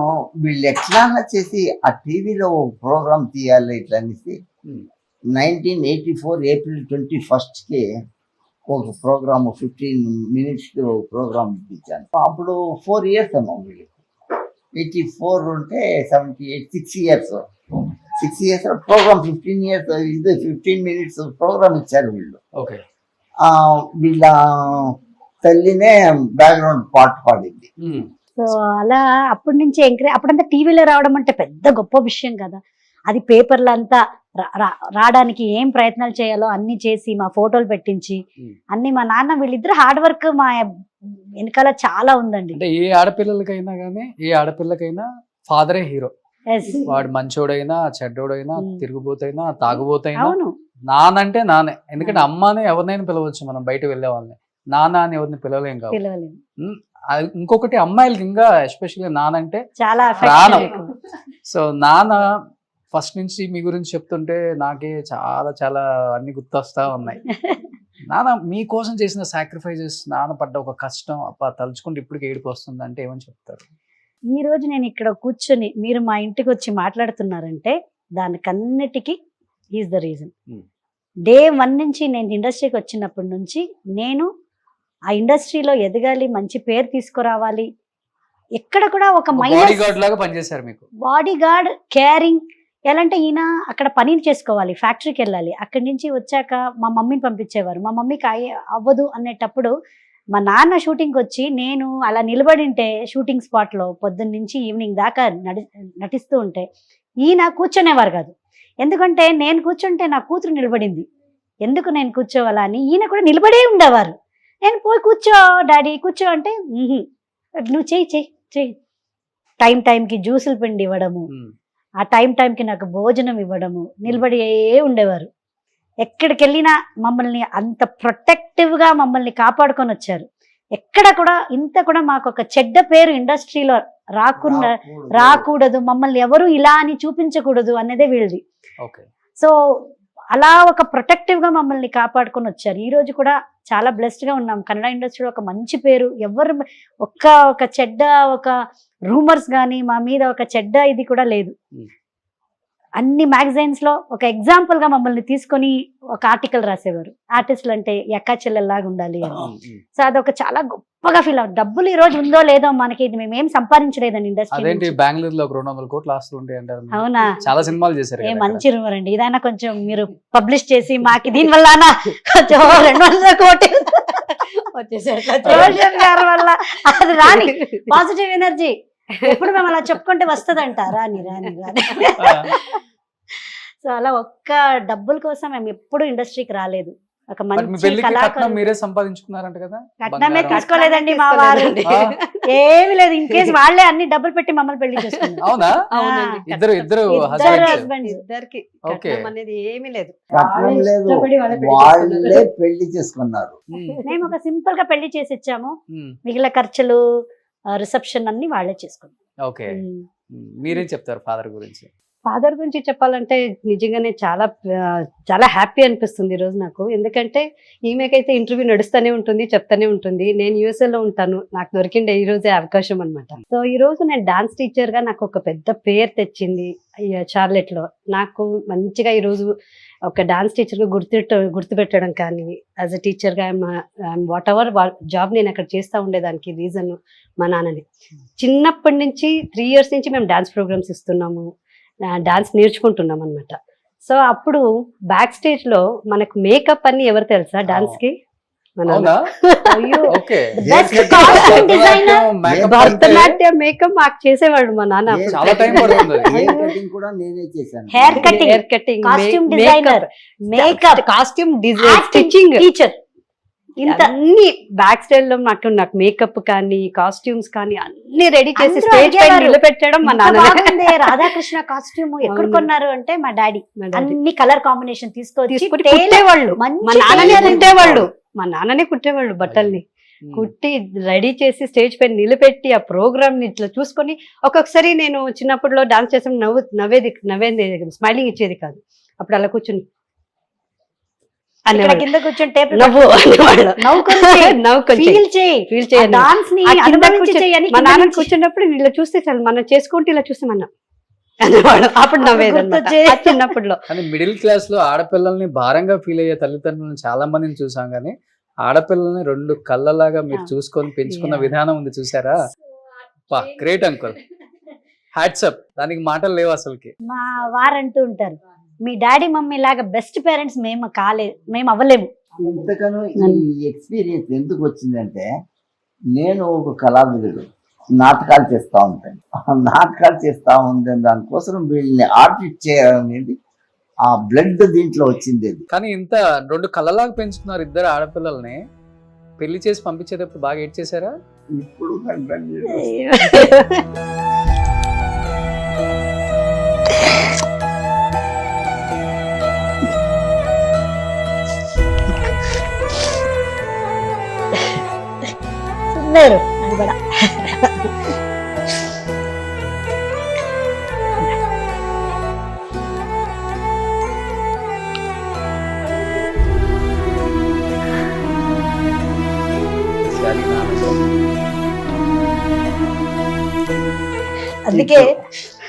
వీళ్ళు ఎట్లా చేసి ఆ టీవీలో ప్రోగ్రామ్ తీయాలి ఇట్లా అనేసి 1984 ఏప్రిల్ 21st ఒక ప్రోగ్రామ్ 15 minutes ప్రోగ్రామ్ ఇచ్చాను. అప్పుడు 4 years ఏమో వీళ్ళకి. 84 ఉంటే 78, 6 years ప్రోగ్రామ్, 15 years ఇది 15 minutes ప్రోగ్రామ్ ఇచ్చారు వీళ్ళు. ఓకే. వీళ్ళ తల్లినే బ్యాక్గ్రౌండ్ పాట పాడింది. సో అలా అప్పటి నుంచి ఎంకరేజ్. అప్పుడంతా టీవీలో రావడం అంటే పెద్ద గొప్ప విషయం కదా, అది పేపర్లో అంతా రావడానికి ఏం ప్రయత్నాలు చేయాలో అన్ని చేసి మా ఫోటోలు పెట్టించి అన్ని మా నాన్న వీళ్ళిద్దరు హార్డ్ వర్క్ మా వెనకాల చాలా ఉందండి. అంటే ఏ ఆడపిల్లలకైనా కానీ, ఏ ఆడపిల్లకైనా ఫాదరే హీరో. వాడు మంచోడైనా చెడ్డోడైనా, తిరుగుబోతైనా తాగుబోతైనా, అవును, నానంటే నానే. ఎందుకంటే అమ్మానే ఎవరినైనా పిలవచ్చు, మనం బయట వెళ్ళే వాళ్ళని. నాన్న అని ఎవరిని పిలవలేం కాబట్టి. పిలవలేము. ఇంకొకటి అమ్మాయిలకి ఇంకా ఎస్పెషల్లీ నానంటే చాలా ప్రాణం. సో నాన్న ఫస్ట్ నుంచి మీ గురించి చెప్తుంటే నాకే చాలా చాలా అన్ని గుర్తొస్తా ఉన్నాయి. నాన్న మీకోసం చేసిన సాక్రిఫైజెస్, నాన్న పడ్డ ఒక కష్టం తలుచుకుంటే ఇప్పటికి ఏడుపు వస్తుంది అంటే ఏమని చెప్తారు? ఈ రోజు నేను ఇక్కడ కూర్చొని మీరు మా ఇంటికి వచ్చి మాట్లాడుతున్నారంటే దానికన్నిటికీ ఈజ్ ద రీజన్. డే 1 నుంచి నేను ఇండస్ట్రీకి వచ్చినప్పటి నుంచి నేను ఆ ఇండస్ట్రీలో ఎదగాలి, మంచి పేరు తీసుకురావాలి, ఎక్కడ కూడా ఒక బాడీ గార్డ్ లాగా పనిచేశారు మీకు. Body guard, caring. ఎలా అంటే ఈయన అక్కడ పని చేసుకోవాలి, ఫ్యాక్టరీకి వెళ్ళాలి, అక్కడి నుంచి వచ్చాక మా మమ్మీని పంపించేవారు. మా మమ్మీకి అవ్వదు అనేటప్పుడు మా నాన్న షూటింగ్కి వచ్చి నేను అలా నిలబడింటే షూటింగ్ స్పాట్లో పొద్దున్న నుంచి ఈవినింగ్ దాకా నటిస్తూ ఉంటే ఈయన కూర్చునేవారు కాదు. ఎందుకంటే నేను కూర్చుంటే నా కూతురు నిలబడింది, ఎందుకు నేను కూర్చోవాలా అని ఈయన కూడా నిలబడే ఉండేవారు. నేను పోయి కూర్చో డాడీ కూర్చో అంటే నువ్వు చెయ్యి. టైంకి జ్యూసులు పిండి ఇవ్వడము, ఆ టైంకి నాకు భోజనం ఇవ్వడము, నిలబడి ఉండేవారు. ఎక్కడికి వెళ్ళినా మమ్మల్ని అంత ప్రొటెక్టివ్గా మమ్మల్ని కాపాడుకొని వచ్చారు. ఎక్కడ కూడా ఇంత కూడా మాకు ఒక చెడ్డ పేరు ఇండస్ట్రీలో రాకూడదు, మమ్మల్ని ఎవరు ఇలా అని చూపించకూడదు అనేదే వీళ్ళది. సో అలా ఒక ప్రొటెక్టివ్గా మమ్మల్ని కాపాడుకొని వచ్చారు. ఈ రోజు కూడా చాలా బ్లెస్డ్గా ఉన్నాం. కన్నడ ఇండస్ట్రీలో ఒక మంచి పేరు, ఎవరు ఒక చెడ్డ ఒక రూమర్స్ కానీ మా మీద ఒక చెడ్డ ఇది కూడా లేదు. అన్ని మ్యాగజైన్స్ లో ఒక ఎగ్జాంపుల్ గా మమ్మల్ని తీసుకొని ఒక ఆర్టికల్ రాసేవారు, ఆర్టిస్టులు అంటే ఎక్కా చెల్లెల్లాగా ఉండాలి అని. సో అదొక చాలా గొప్పగా ఫీల్ అవుతుంది. డబ్బులు ఈ రోజు ఉందో లేదో మనకి, మేమేం సంపాదించలేదని ఇండస్ట్రీ. బెంగళూరులో 200 కోట్ల ఆస్తులు ఉంటాయి అంటారు. అవునా? చాలా సినిమాలు చేశారు. మంచి రూమర్ అండి. ఇదైనా కొంచెం మీరు పబ్లిష్ చేసి మాకి దీని వల్ల కొంచెం 200 కోట్లు వచ్చేసారు వల్ల. అది రాని పాజిటివ్ ఎనర్జీ ఎప్పుడు మేము అలా చెప్పుకుంటే వస్తుందంట. రాని సో అలా ఒక్క డబ్బుల కోసం మేము ఎప్పుడు ఇండస్ట్రీకి రాలేదు. ఒక మంచి కళాకారులు. మీరే సంపాదించుకున్నారంట కదా? కట్నమే తీసుకోలేదండి మా వారు, ఏమి లేదు. ఇన్ కేసు వాళ్ళే అన్ని డబ్బులు పెట్టి మమ్మల్ని పెళ్లి చేసుకున్నారు. అవునా? ఇద్దరు హస్బెండ్స్. ఇద్దరికి కట్నం అనేది ఏమీ లేదు, కట్నం లేదు, వాళ్ళే పెళ్లి చేసుకున్నారు. మేము ఒక సింపుల్ గా పెళ్లి చేసి ఇచ్చాము, మిగిలిన ఖర్చులు రిసెప్షన్ అన్ని వాళ్ళే చేసుకున్నారు. ఓకే. మీరేం చెప్తారు ఫాదర్ గురించి? ఫాదర్ గురించి చెప్పాలంటే నిజంగానే చాలా చాలా హ్యాపీ అనిపిస్తుంది ఈరోజు నాకు. ఎందుకంటే ఈమెకైతే ఇంటర్వ్యూ నడుస్తూనే ఉంటుంది, చెప్తానే ఉంటుంది. నేను యూఎస్ఏలో ఉంటాను, నాకు దొరికిండే ఈ రోజే అవకాశం అనమాట. సో ఈ రోజు నేను డాన్స్ టీచర్గా నాకు ఒక పెద్ద పేరు తెచ్చింది చార్లెట్లో. నాకు మంచిగా ఈరోజు ఒక డాన్స్ టీచర్గా గుర్తుపెట్టడం కానీ, యాజ్ అ టీచర్గా వాట్ ఎవర్ జాబ్ నేను అక్కడ చేస్తూ ఉండేదానికి రీజన్ మా నాన్నని. చిన్నప్పటి నుంచి 3 years నుంచి మేము డాన్స్ ప్రోగ్రామ్స్ ఇస్తున్నాము, డాన్స్ నేర్చుకుంటున్నాం అనమాట. సో అప్పుడు బ్యాక్ స్టేజ్ లో మనకు మేకప్ అని ఎవరు తెలుసా డాన్స్ కి? అవునా? అయ్యో, okay. Best costume designer. Bharatanatyam makeup మాకు చేసేవాడు మా నాన్న. చాలా టైం పడుతుంది. హెయిర్ కటింగ్ కూడా నేనే చేశాను. Hair cutting, hair cutting, costume designer, makeup, costume design, stitching, teacher. ఇంత అన్ని బ్యాక్ స్టైల్ లో నాకు మేకప్ కానీ కాస్ట్యూమ్స్ కానీ అన్ని రెడీ చేసి అందరూ స్టేజ్ పైన అడిగేవారు, నిలబెట్టడం మా ఇంత నాన్న. బాగుంది రాధాకృష్ణ కాస్ట్యూమ్ ఎక్కడ అవును. కొన్నారు అంటే మా డాడీ అన్ని కలర్ కాంబినేషన్ తీసుకొని తీసుకొని కుట్టేవాళ్ళు. మా నాన్ననే కుట్టేవాళ్ళు, మా నాన్ననే కుట్టేవాళ్ళు బట్టల్ని. కుట్టి రెడీ చేసి స్టేజ్ పైన నిలబెట్టి ఆ ప్రోగ్రామ్ ని ఇట్లా చూసుకొని, ఒక్కొక్కసారి నేను చిన్నప్పటిలో డాన్స్ చేసాం, నవ్వేది స్మైలింగ్ ఇచ్చేది కాదు. అప్పుడు అలా కూర్చుని ఇక్కడ కింద కూర్చొని నవ్వు అనేవాళ్ళు. ఫీల్ చేయి, ఫీల్ చేయాలి. డాన్స్ ని ఆ కింద అనుభవించి చేయని మా నాన్న కూర్చున్నప్పుడు ఇలా చూస్తే చాలు, మనం చేసుకుంటే ఇలా చూస్తే మనం అనేవాడు. అప్పుడు నవ్వేది గుర్తొచ్చేది. చిన్నప్పుడులో. కానీ మిడిల్ క్లాస్ లో ఆడపిల్లల్ని భారంగా ఫీల్ అయ్యే తల్లిదండ్రులను చాలా మందిని చూసాం. కానీ ఆడపిల్లల్ని 2 కళ్ళలాగా మీరు చూసుకొని పెంచుకున్న విధానం ఉంది చూసారా? Great uncle, hats off. దానికి మాటలు లేవు అసలుకి. మా వారంటూ ఉంటారు, మీ డాడీ మమ్మీ లాగా బెస్ట్ పేరెంట్స్ మేము అవ్వలేము. ఇంతకను ఈ ఎక్స్పీరియన్స్ ఎందుకు వచ్చిందంటే, నేను ఒక కళావిధుడు, నాటకాలు చేస్తూ ఉంటాను. నాటకాలు చేస్తూ ఉంటాను, దానికోసం వీళ్ళని ఆర్టిస్ట్ చేయడం అనేది ఆ బ్లడ్ దీంట్లో వచ్చింది. అది కానీ ఇంత 2 కళ్ళలాగా పెంచుతున్నారు ఇద్దరు ఆడపిల్లల్ని. పెళ్లి చేసి పంపించేటప్పుడు బాగా ఏడ్ చేశారా? ఇప్పుడు ఉన్నారు అది కూడా. అందుకే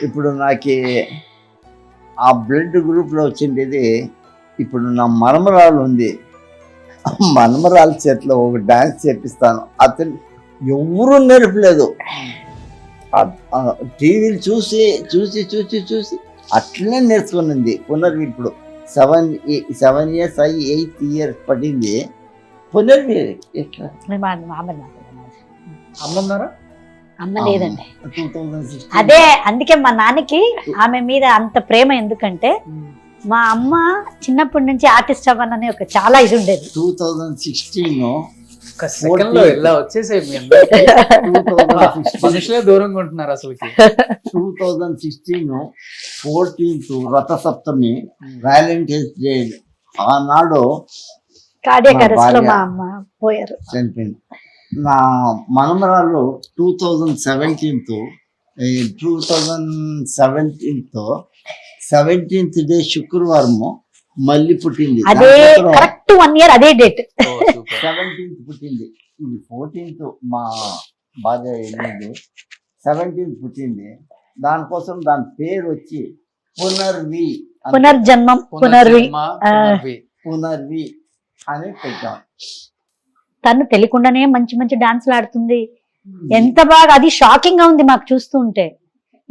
ఇప్పుడు నాకు ఆ బ్లడ్ గ్రూప్ లో వచ్చిండేది. ఇప్పుడు నా మనమరాలు ఉంది, మనమరాలు చేతిలో ఒక డాన్స్ చేపిస్తాను. అతను ఎవరు నేర్పలేదు, టీవీలు చూసి చూసి చూసి చూసి అట్లనే నేర్చుకునింది. పునర్వి ఇప్పుడు 7 years అయ్యి 8th year పడింది. పునర్వి ఎట్లా అమ్మన్నారా? అమ్మ లేదండి. 2016 అదే అందుకే మా నాన్నకి ఆమె మీద అంత ప్రేమ. ఎందుకంటే మా అమ్మ చిన్నప్పటి నుంచి ఆర్టిస్ట్ అవ్వాలని ఒక చాలా ఇది ఉండేది. 2016 ఒక సెకండ్ లో ఇలా వచ్చేసాయి మీ అందరికీ. మనుషులే దూరంగా ఉంటున్నారు అసలుకి. 2016 14th రథసప్తమి, వ్యాలంటైన్స్ డే. ఆనాడు కార్డియాక్ మా అరెస్ట్ లో భార్య మా అమ్మ పోయారు. చనిపోయింది. నా మనమరాలు 2017 17th డే శుక్రవారము మళ్ళీ పుట్టింది. అదే కరెక్ట్ 1 year అదే డేట్. 17th పుట్టింది. ఇది 14th మా భార్య వెళ్ళింది. 17th పుట్టింది. దానికోసం దాని పేరు వచ్చి పునర్వి పునర్జన్మం, పునర్వి. పునర్వి అని పెట్టాం. తను తెలియకుండానే మంచి మంచి డాన్స్లు ఆడుతుంది. ఎంత బాగా, అది షాకింగ్ గా ఉంది మాకు చూస్తూ ఉంటే.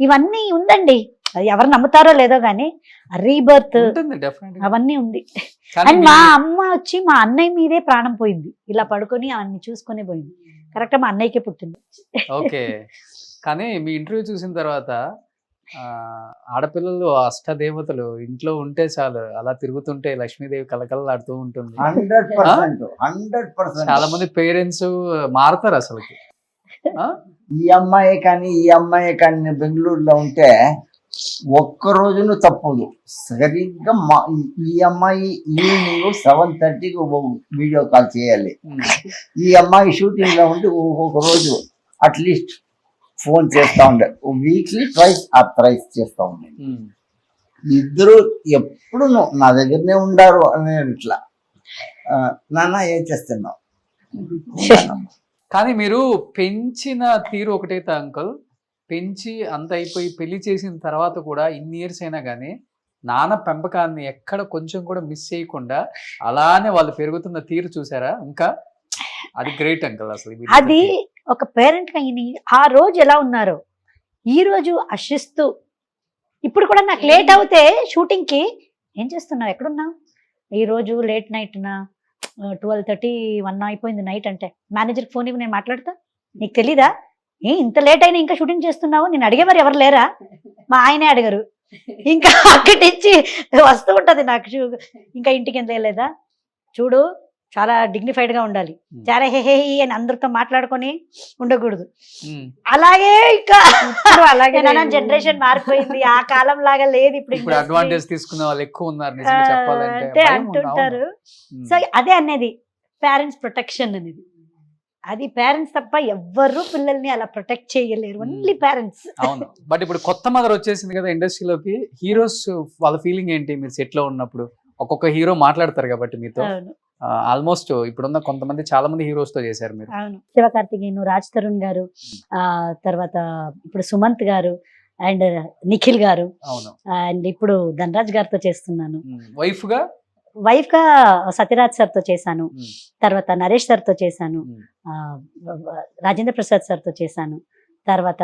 ఇవన్నీ ఉందండి, అది ఎవరు నమ్ముతారో లేదో గానీ రీబర్త్ అవన్నీ ఉంది. అండ్ మా అమ్మ వచ్చి మా అన్నయ్య మీదే ప్రాణం పోయింది. ఇలా పడుకొని అవన్నీ చూసుకొని పోయింది. కరెక్ట్ మా అన్నయ్యకే పుట్టింది. ఓకే. కానీ మీ ఇంటర్వ్యూ చూసిన తర్వాత ఆడపిల్లలు అష్టదేవతలు ఇంట్లో ఉంటే చాలు, అలా తిరుగుతుంటే లక్ష్మీదేవి కలకలలాడుతూ ఉంటుంది. 100% చాలా మంది పేరెంట్స్ మారుతారు అసలుకి. ఈ అమ్మాయి కానీ బెంగళూరులో ఉంటే ఒక్క రోజును తప్పదు. సరిగ్గా ఈ అమ్మాయి ఈవినింగ్ 7:30కి వీడియో కాల్ చేయాలి. ఈ అమ్మాయి షూటింగ్ లో ఉండి ఒక్కొక్క రోజు అట్లీస్ట్ ఫోన్ చేస్తా ఉండే. వీక్లీ ట్వైస్ ఆర్ థ్రైస్ చేస్తా ఉండే. ఇద్దరు ఎప్పుడు నా దగ్గరనే ఉండారు అని ఇట్లా నాన్న ఏం చేస్తున్నావు కానీ మీరు పెంచిన తీరు ఒకటైతే అంకుల్, పెంచి అంత అయిపోయి పెళ్లి చేసిన తర్వాత కూడా ఇన్ని ఇయర్స్ అయినా కానీ నాన్న పెంపకాన్ని ఎక్కడ కొంచెం కూడా మిస్ చేయకుండా అలానే వాళ్ళు పెరుగుతున్న తీరు చూసారా? ఇంకా అది గ్రేట్ అంకుల్ అసలు. అది ఒక పేరెంట్ గా ఆ రోజు ఎలా ఉన్నారో ఈ రోజు ఆశిస్తూ, ఇప్పుడు కూడా నాకు లేట్ అవుతే షూటింగ్ కి ఏం చేస్తున్నావు, ఎక్కడున్నావు, ఈ రోజు లేట్ నైట్ నా 12:30 1 అయిపోయింది నైట్ అంటే మేనేజర్ ఫోన్ ఇవ్వ, నేను మాట్లాడతా, నీకు తెలీదా ఇంత లేట్ అయినా ఇంకా షూటింగ్ చేస్తున్నావు, నేను అడిగే మరి ఎవరు లేరా, మా ఆయనే అడగరు, ఇంకా అక్కడి నుంచి వస్తూ ఉంటది నాకు, ఇంకా ఇంటికి ఎంత లేదా చూడు, చాలా డిగ్నిఫైడ్ గా ఉండాలి, చాలా హే అని అందరితో మాట్లాడుకొని ఉండకూడదు. అలాగే ఇంకా అలాగే జనరేషన్ మారిపోయింది, ఆ కాలం లాగా లేదు ఇప్పుడు. అడ్వాంటేజ్ తీసుకునే వాళ్ళు ఎక్కువ ఉన్నారు నిజంగా చెప్పాలంటే, అంటే అంటుంటారు. సో అదే అనేది పేరెంట్స్ ప్రొటెక్షన్ అనేది, అది పేరెంట్స్ తప్ప ఎవ్వరు పిల్లల్ని అలా ప్రొటెక్ట్ చేయలేరు, ఓన్లీ పేరెంట్స్. అవును. బట్ ఇప్పుడు కొత్త మదర్ వచ్చేసింది కదా ఇండస్ట్రీలోకి, హీరోస్ వాళ్ళ ఫీలింగ్ ఏంటి మీరు సెట్ లో ఉన్నప్పుడు? ఒక్కొక్క హీరో మాట్లాడతారు కాబట్టి మీతో, ఆల్మోస్ట్ ఇప్పుడున్న కొంతమంది చాలా మంది హీరోస్ తో చేశారు మీరు. అవును, శివకార్తికేయన్, రాజ్ తరుణ్ గారు, తర్వాత ఇప్పుడు సుమంత్ గారు అండ్ నిఖిల్ గారు, అండ్ ఇప్పుడు ధనరాజ్ గారితో చేస్తున్నాను. వైఫ్ గా సత్యరాజ్ సార్ తో చేశాను, తర్వాత నరేష్ సార్ తో చేశాను, రాజేంద్ర ప్రసాద్ సార్ తో చేశాను, తర్వాత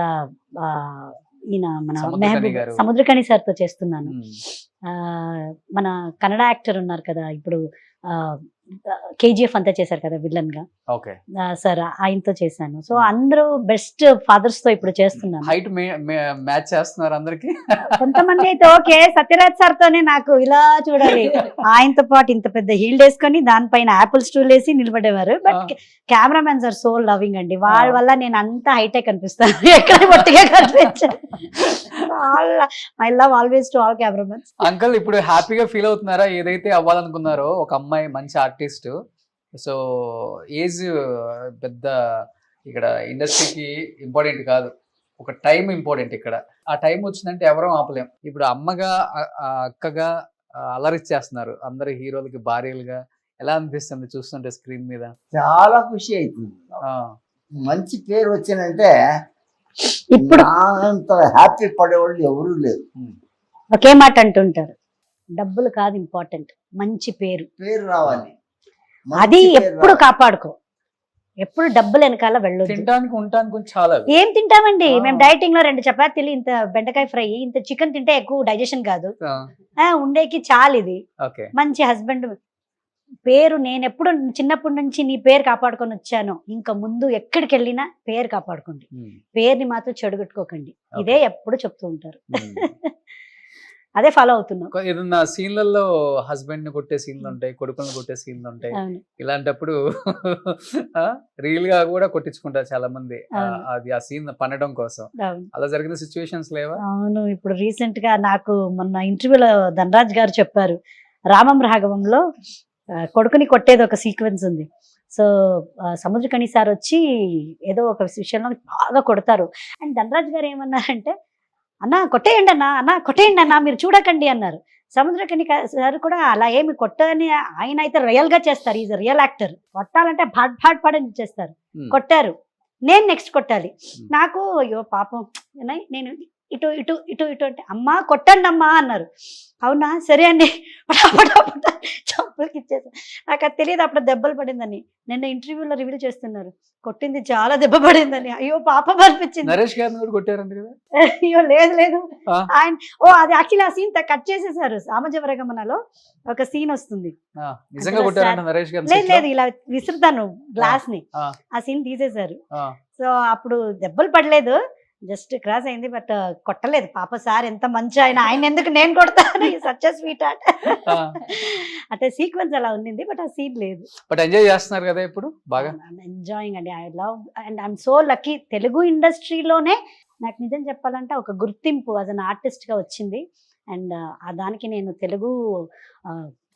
ఈయన మన సముద్రకణి సార్ తో చేస్తున్నాను. మన కన్నడ యాక్టర్ ఉన్నారు కదా ఇప్పుడు, KGF అంతా చేశారు కదా విలన్ గా, సార్ ఆయనతో చేశాను. సో అందరూ బెస్ట్ ఫాదర్స్ తో ఇప్పుడు చేస్తున్నాను. హైట్ మ్యాచ్ చేస్తున్నారు అందరికి. కొంతమంది అయితే ఓకే, సత్యరాజ్ సార్ తోనే నాకు ఇలా చూడాలి, ఆయనతో పాటు ఇంత పెద్ద హీల్డ్ వేసుకొని దానిపైన యాపిల్ స్టూల్ వేసి నిలబడేవారు. But cameramens are so loving అండి, వాళ్ళ వల్ల నేను అంతా హైటెక్ కనిపిస్తాను, ఎక్కడ పొట్టిగా కనిపించాను. I love always to all cameramens. Uncle ఇప్పుడు హ్యాపీగా ఫీల్ అవుతున్నారా ఏదైతే అవ్వాలనుకున్నారో? ఒక అమ్మాయి మంచి ఆర్టిస్ట్, సో ఏజ్ పెద్ద ఇక్కడ ఇండస్ట్రీకి ఇంపార్టెంట్ కాదు, ఒక టైం ఇంపార్టెంట్. ఇక్కడ ఆ టైం వచ్చిందంటే ఎవరూ ఆపలేం. ఇప్పుడు అమ్మగా అక్కగా అలరిచ్చేస్తున్నారు అందరు హీరోలకి భార్యలుగా. ఎలా అనిపిస్తుంది చూస్తుంటే స్క్రీన్ మీద? చాలా ఖుషి అవుతుంది. మంచి పేరు వచ్చిందంటే ఇప్పుడు అంత హ్యాపీ పడేవాళ్ళు ఎవరూ లేరు. ఒకే మాట అంటుంటారు, డబ్బులు కాదు ఇంపార్టెంట్, మంచి పేరు రావాలి, అది ఎప్పుడు కాపాడుకో, ఎప్పుడు డబ్బులు వెనకాల వెళ్ళొద్దు. తినడానికి ఉండడానికి చాలా ఏం తింటామండి మేము, డైటింగ్ లో 2 చపాతీలు, ఇంత బెండకాయ ఫ్రై, ఇంత చికెన్ తింటే ఎక్కువ డైజెషన్ కాదు, ఉండేకి చాలు. ఇది మంచి హస్బెండ్ పేరు, నేను ఎప్పుడు చిన్నప్పటి నుంచి నీ పేరు కాపాడుకొని వచ్చాను, ఇంకా ముందు ఎక్కడికి వెళ్ళినా పేరు కాపాడుకోండి, పేరుని మాత్రం చెడగొట్టుకోకండి, ఇదే ఎప్పుడు చెప్తూ ఉంటారు. అదే ఫాలో అవుతున్నాం. ఏదన్నా సీన్లలో హస్బెండ్ ని కొట్టే సీన్లు ఉంటాయి, కొడుకులను కొట్టే సీన్లు ఉంటాయి, ఇలాంటప్పుడు రియల్ గా కూడా కొట్టించుకుంటారు చాలా మంది, అది ఆ సీన్ పండడం కోసం. అలా జరిగిన సిచ్యువేషన్స్ లేవా? అవును, ఇప్పుడు రీసెంట్ గా నాకు మొన్న ఇంటర్వ్యూలో ధనరాజ్ గారు చెప్పారు, రామం రాఘవంలో కొడుకుని కొట్టేది ఒక సీక్వెన్స్ ఉంది. సో సముద్రకణి సార్ వచ్చి ఏదో ఒక విషయంలో బాగా కొడతారు, అండ్ ధనరాజ్ గారు ఏమన్నారంటే, అన్న కొట్టేయండి అన్న కొట్టేయండి అన్న, మీరు చూడకండి అన్నారు. సముద్రకణి సార్ కూడా అలా ఏమి కొట్టని, ఆయన అయితే రియల్ గా చేస్తారు, ఈజ్ రియల్ యాక్టర్, కొట్టాలంటే భాట్ పాడని చేస్తారు. కొట్టారు, నేను నెక్స్ట్ కొట్టాలి, నాకు అయ్యో పాపం, నేను ఇటు ఇటు ఇటు ఇటు అంటే అమ్మా కొట్టండి అమ్మా అన్నారు. అవునా సరే అండి, చంపులకి ఇచ్చేసాను. నాకు అది తెలియదు అప్పుడు దెబ్బలు పడిందని. నిన్న ఇంటర్వ్యూలో రివీల్ చేస్తున్నారు, కొట్టింది చాలా దెబ్బ పడిందని. అయ్యో పాపం అనిపించింది. నరేష్ గారిని కూడా కొట్టారంట కదా? అయ్యో లేదు ఆయన, అది యాక్చువల్లీ ఆ సీన్ కట్ చేసేసారు. సామజవరగమనలో ఒక సీన్ వస్తుంది, లేదు ఇలా విసురుతాను గ్లాస్ ని, ఆ సీన్ తీసేశారు. సో అప్పుడు దెబ్బలు పడలేదు, జస్ట్ క్రాస్ అయింది, బట్ కొట్టలేదు. పాప సార్ ఎంత మంచి ఆయన ఎందుకు నేను కొడతాను, సచ్ ఎ స్వీట్ హార్ట్. అంటే సీక్వెన్స్ అలా ఉంది, బట్ ఆ సీన్ లేదు. బట్ ఎంజాయ్ చేస్తున్నారు కదా ఇప్పుడు బాగా? ఎంజాయింగ్ అండి, I love and I'm so lucky. Telugu ఇండస్ట్రీలోనే నాకు నిజం చెప్పాలంటే ఒక గుర్తింపు యాజ్ అన్ ఆర్టిస్ట్ గా వచ్చింది, అండ్ దానికి నేను తెలుగు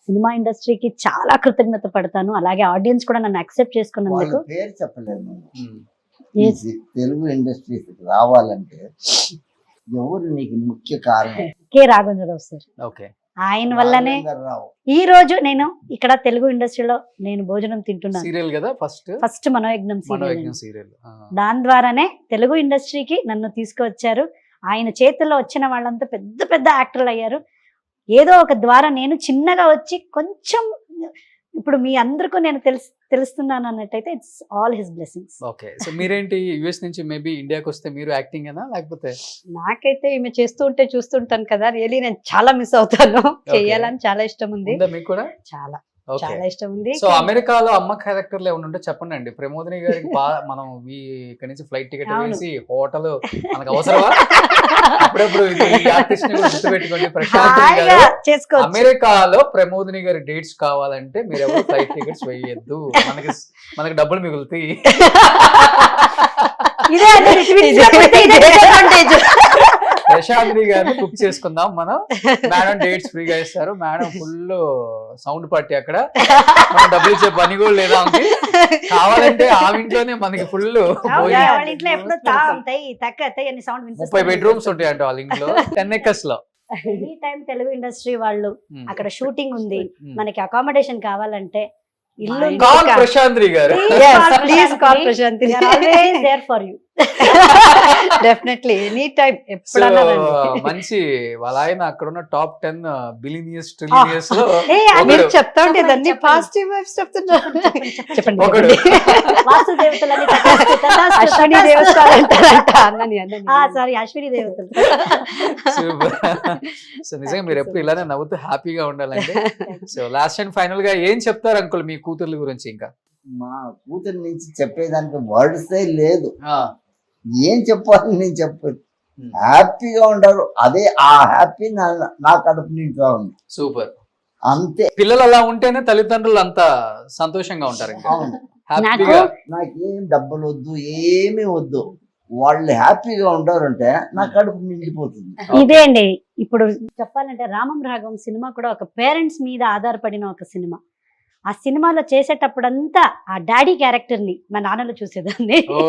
సినిమా ఇండస్ట్రీకి చాలా కృతజ్ఞత పడతాను. అలాగే ఆడియన్స్ కూడా నన్ను యాక్సెప్ట్ చేసుకున్నందుకు. పేరు చెప్పలేదు, తెలుగు ఇండస్ట్రీకి రావాలంటే ఎవరు నీకు ముఖ్య కారణం? K Raghavendra Rao sir. ఓకే. ఆయన వల్లనే రాఘవేంద్రరావు. ఈ రోజు నేను ఇక్కడ తెలుగు ఇండస్ట్రీలో నేను భోజనం తింటున్నాను. సీరియల్ కదా ఫస్ట్ మనోయజ్ఞం మనోయజ్ఞం సీరియల్. సీరియల్. దాని ద్వారానే తెలుగు ఇండస్ట్రీకి నన్ను తీసుకువచ్చారు. ఆయన చేతుల్లో వచ్చిన వాళ్ళంతా పెద్ద పెద్ద యాక్టర్లు అయ్యారు. ఏదో ఒక ద్వారా నేను చిన్నగా వచ్చి కొంచెం ఇప్పుడు మీ అందరికీ నేను తెలుస్తున్నాను అన్నట్టయితే it's all his blessings. Okay. So మీరేంటి యుఎస్ నుంచి మేబీ ఇండియాకి వస్తే మీరు యాక్టింగ్ ఏనా లేకపోతే? నాకైతే ఈమె చేస్తుంటే చూస్తుంటాను కదా, రియలీ నేను చాలా మిస్ అవుతాను. చేయాలని చాలా ఇష్టం ఉంది, ఉందా మీకు కూడా? చాలా ఓకే. చాలా ఇష్టం ఉంది. సో అమెరికాలో అమ్మ క్యారెక్టర్లు ఏమైనా ఉంటే చెప్పండి అండి. ప్రమోదిని గారికి మనం ఇక్కడ నుంచి ఫ్లైట్ టికెట్ అవును. వేసి హోటల్ మనకు అవసరమా? అప్పుడప్పుడు ఈ ఆర్టిస్ట్ ని కూడా గుర్తుపెట్టుకోండి. ప్రశాంత్ గారు చేసుకోవచ్చు. అమెరికాలో ప్రమోదిని గారి డేట్స్ కావాలంటే మీరు ఎవరు ఫ్లైట్ టికెట్స్ వేయద్దు, మనకి డబ్బులు మిగులుతాయి. ఇదే advantage. ప్రశాంత్ని గారిని బుక్ చేసుకుందాం మనం. మేడం డేట్స్ ఫ్రీగా ఇస్తారు. మేడం ఫుల్ సౌండ్ పార్టీ అక్కడ. మనం డబ్బులు ఇచ్చే పని కూడా లేదా ఆమెకి. కావాలంటే ఆ ఇంట్లోనే మనకి ఫుల్ వాళ్ళ ఇంట్లో ఎప్పుడు తాగుతాయి తక్కువ అని సౌండ్ 30 బెడ్రూమ్స్ ఉంటాయంట వాళ్ళ ఇంట్లో 10 acres లో. ఎనీ టైం తెలుగు ఇండస్ట్రీ వాళ్ళు Hmm. అక్కడ షూటింగ్ ఉంది, మనకి అకామిడేషన్ కావాలంటే ఇల్లు కాల్ ప్రశాంత్రి గారు. Please call Prashanthi. There for you. Definitely any time so ఎప్పుడన్నా రండి. మంచి వాళ్ళ ఆయన అక్కడ ఉన్న టాప్ 10 బిలియనియర్స్ ట్రిలియనియర్స్ లో మీరు ఒకడు. చెప్తా ఉంటే చెప్పండి, అన్ని చెప్పండి. పాజిటివ్ వైబ్స్ చెప్తున్నారు. చెప్పండి ఒకడు. వాస్తు దేవతలని అశ్విని దేవస్థానం అంటారంట. అన్నని సారీ అశ్విని దేవతలు. సూపర్. సో నిజంగా మీరు ఎప్పుడు ఇలానే నవ్వుతూ హ్యాపీగా ఉండాలండి. సో లాస్ట్ అండ్ ఫైనల్ గా ఏం చెప్తారు అంకుల్ మీ కూతుర్ల గురించి? ఇంకా మా కూతురు నుంచి చెప్పేదానికి వర్డ్సే లేదు. ఏం చెప్పాలని నేను చెప్పాను. హ్యాపీగా ఉండరు, అదే ఆ హ్యాపీ నా కడుపు నిండుగా ఉంది. సూపర్. అంతే. పిల్లలు అలా ఉంటేనే తల్లిదండ్రులు అంత సంతోషంగా ఉంటారు. ఇంకా అవును. హ్యాపీగా. నాకేం డబ్బులు వద్దు, ఏమీ వద్దు. వాళ్ళు హ్యాపీగా ఉంటారంటే నా కడుపు నిండిపోతుంది. ఇదే అండి ఇప్పుడు చెప్పాలంటే రామం రాఘవం సినిమా కూడా ఒక పేరెంట్స్ మీద ఆధారపడిన ఒక సినిమా. ఆ సినిమాలో చేసేటప్పుడంతా ఆ డాడీ క్యారెక్టర్ ని మా నాన్నలో చూసేదాన్ని. ఓ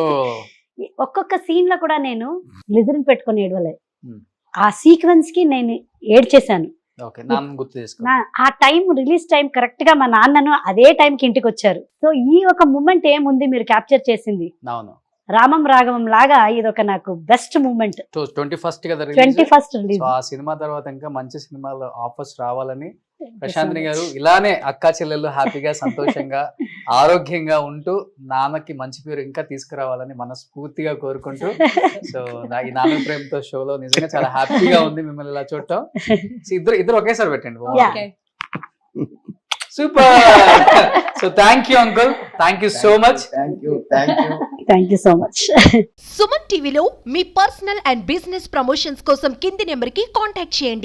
ఒక్కొక్క సీన్ లో కూడా నేను లిజన్ పెట్టుకొని ఏడవలే. Hmm. ఆ సీక్వెన్స్ కి నేను ఏడ్చేశాను. ఓకే. నాన్న గుర్తు చేసుకో. ఆ టైం రిలీజ్ టైం కరెక్ట్ గా మా నాన్నను అదే టైంకి ఇంటికి వచ్చారు. సో ఈ ఒక మూమెంట్ ఏముంది మీరు క్యాప్చర్ చేసింది అవును. రామం రాఘవం లాగా ఇదొక నాకు బెస్ట్ మూమెంట్. 21st కదా రిలీజ్. 21st రిలీజ్. సో ఆ సినిమా తర్వాత ఇంకా మంచి సినిమాలు ఆఫర్స్ రావాలని ప్రశాంత్ని గారు ఇలానే అక్కా చెల్లెళ్ళు హ్యాపీగా సంతోషంగా ఆరోగ్యంగా ఉంటూ నాన్నకి మంచి పేరు ఇంకా తీసుకురావాలని మనస్ఫూర్తిగా కోరుకుంటూ, సో ఈ నాన్న ప్రేమతో షోలో నిజంగా చాలా హ్యాపీగా ఉంది మిమ్మల్ని ఇలా చూడటం. సో ఇద్దరు ఒకేసారి పెట్టండి. Yeah. Super. So thank you uncle, thank you so much. Thank you. Thank you so much. Suman టీవీలో మీ పర్సనల్ అండ్ బిజినెస్ ప్రమోషన్స్ కోసం కింది నెంబర్కి కాంటాక్ట్ చేయండి.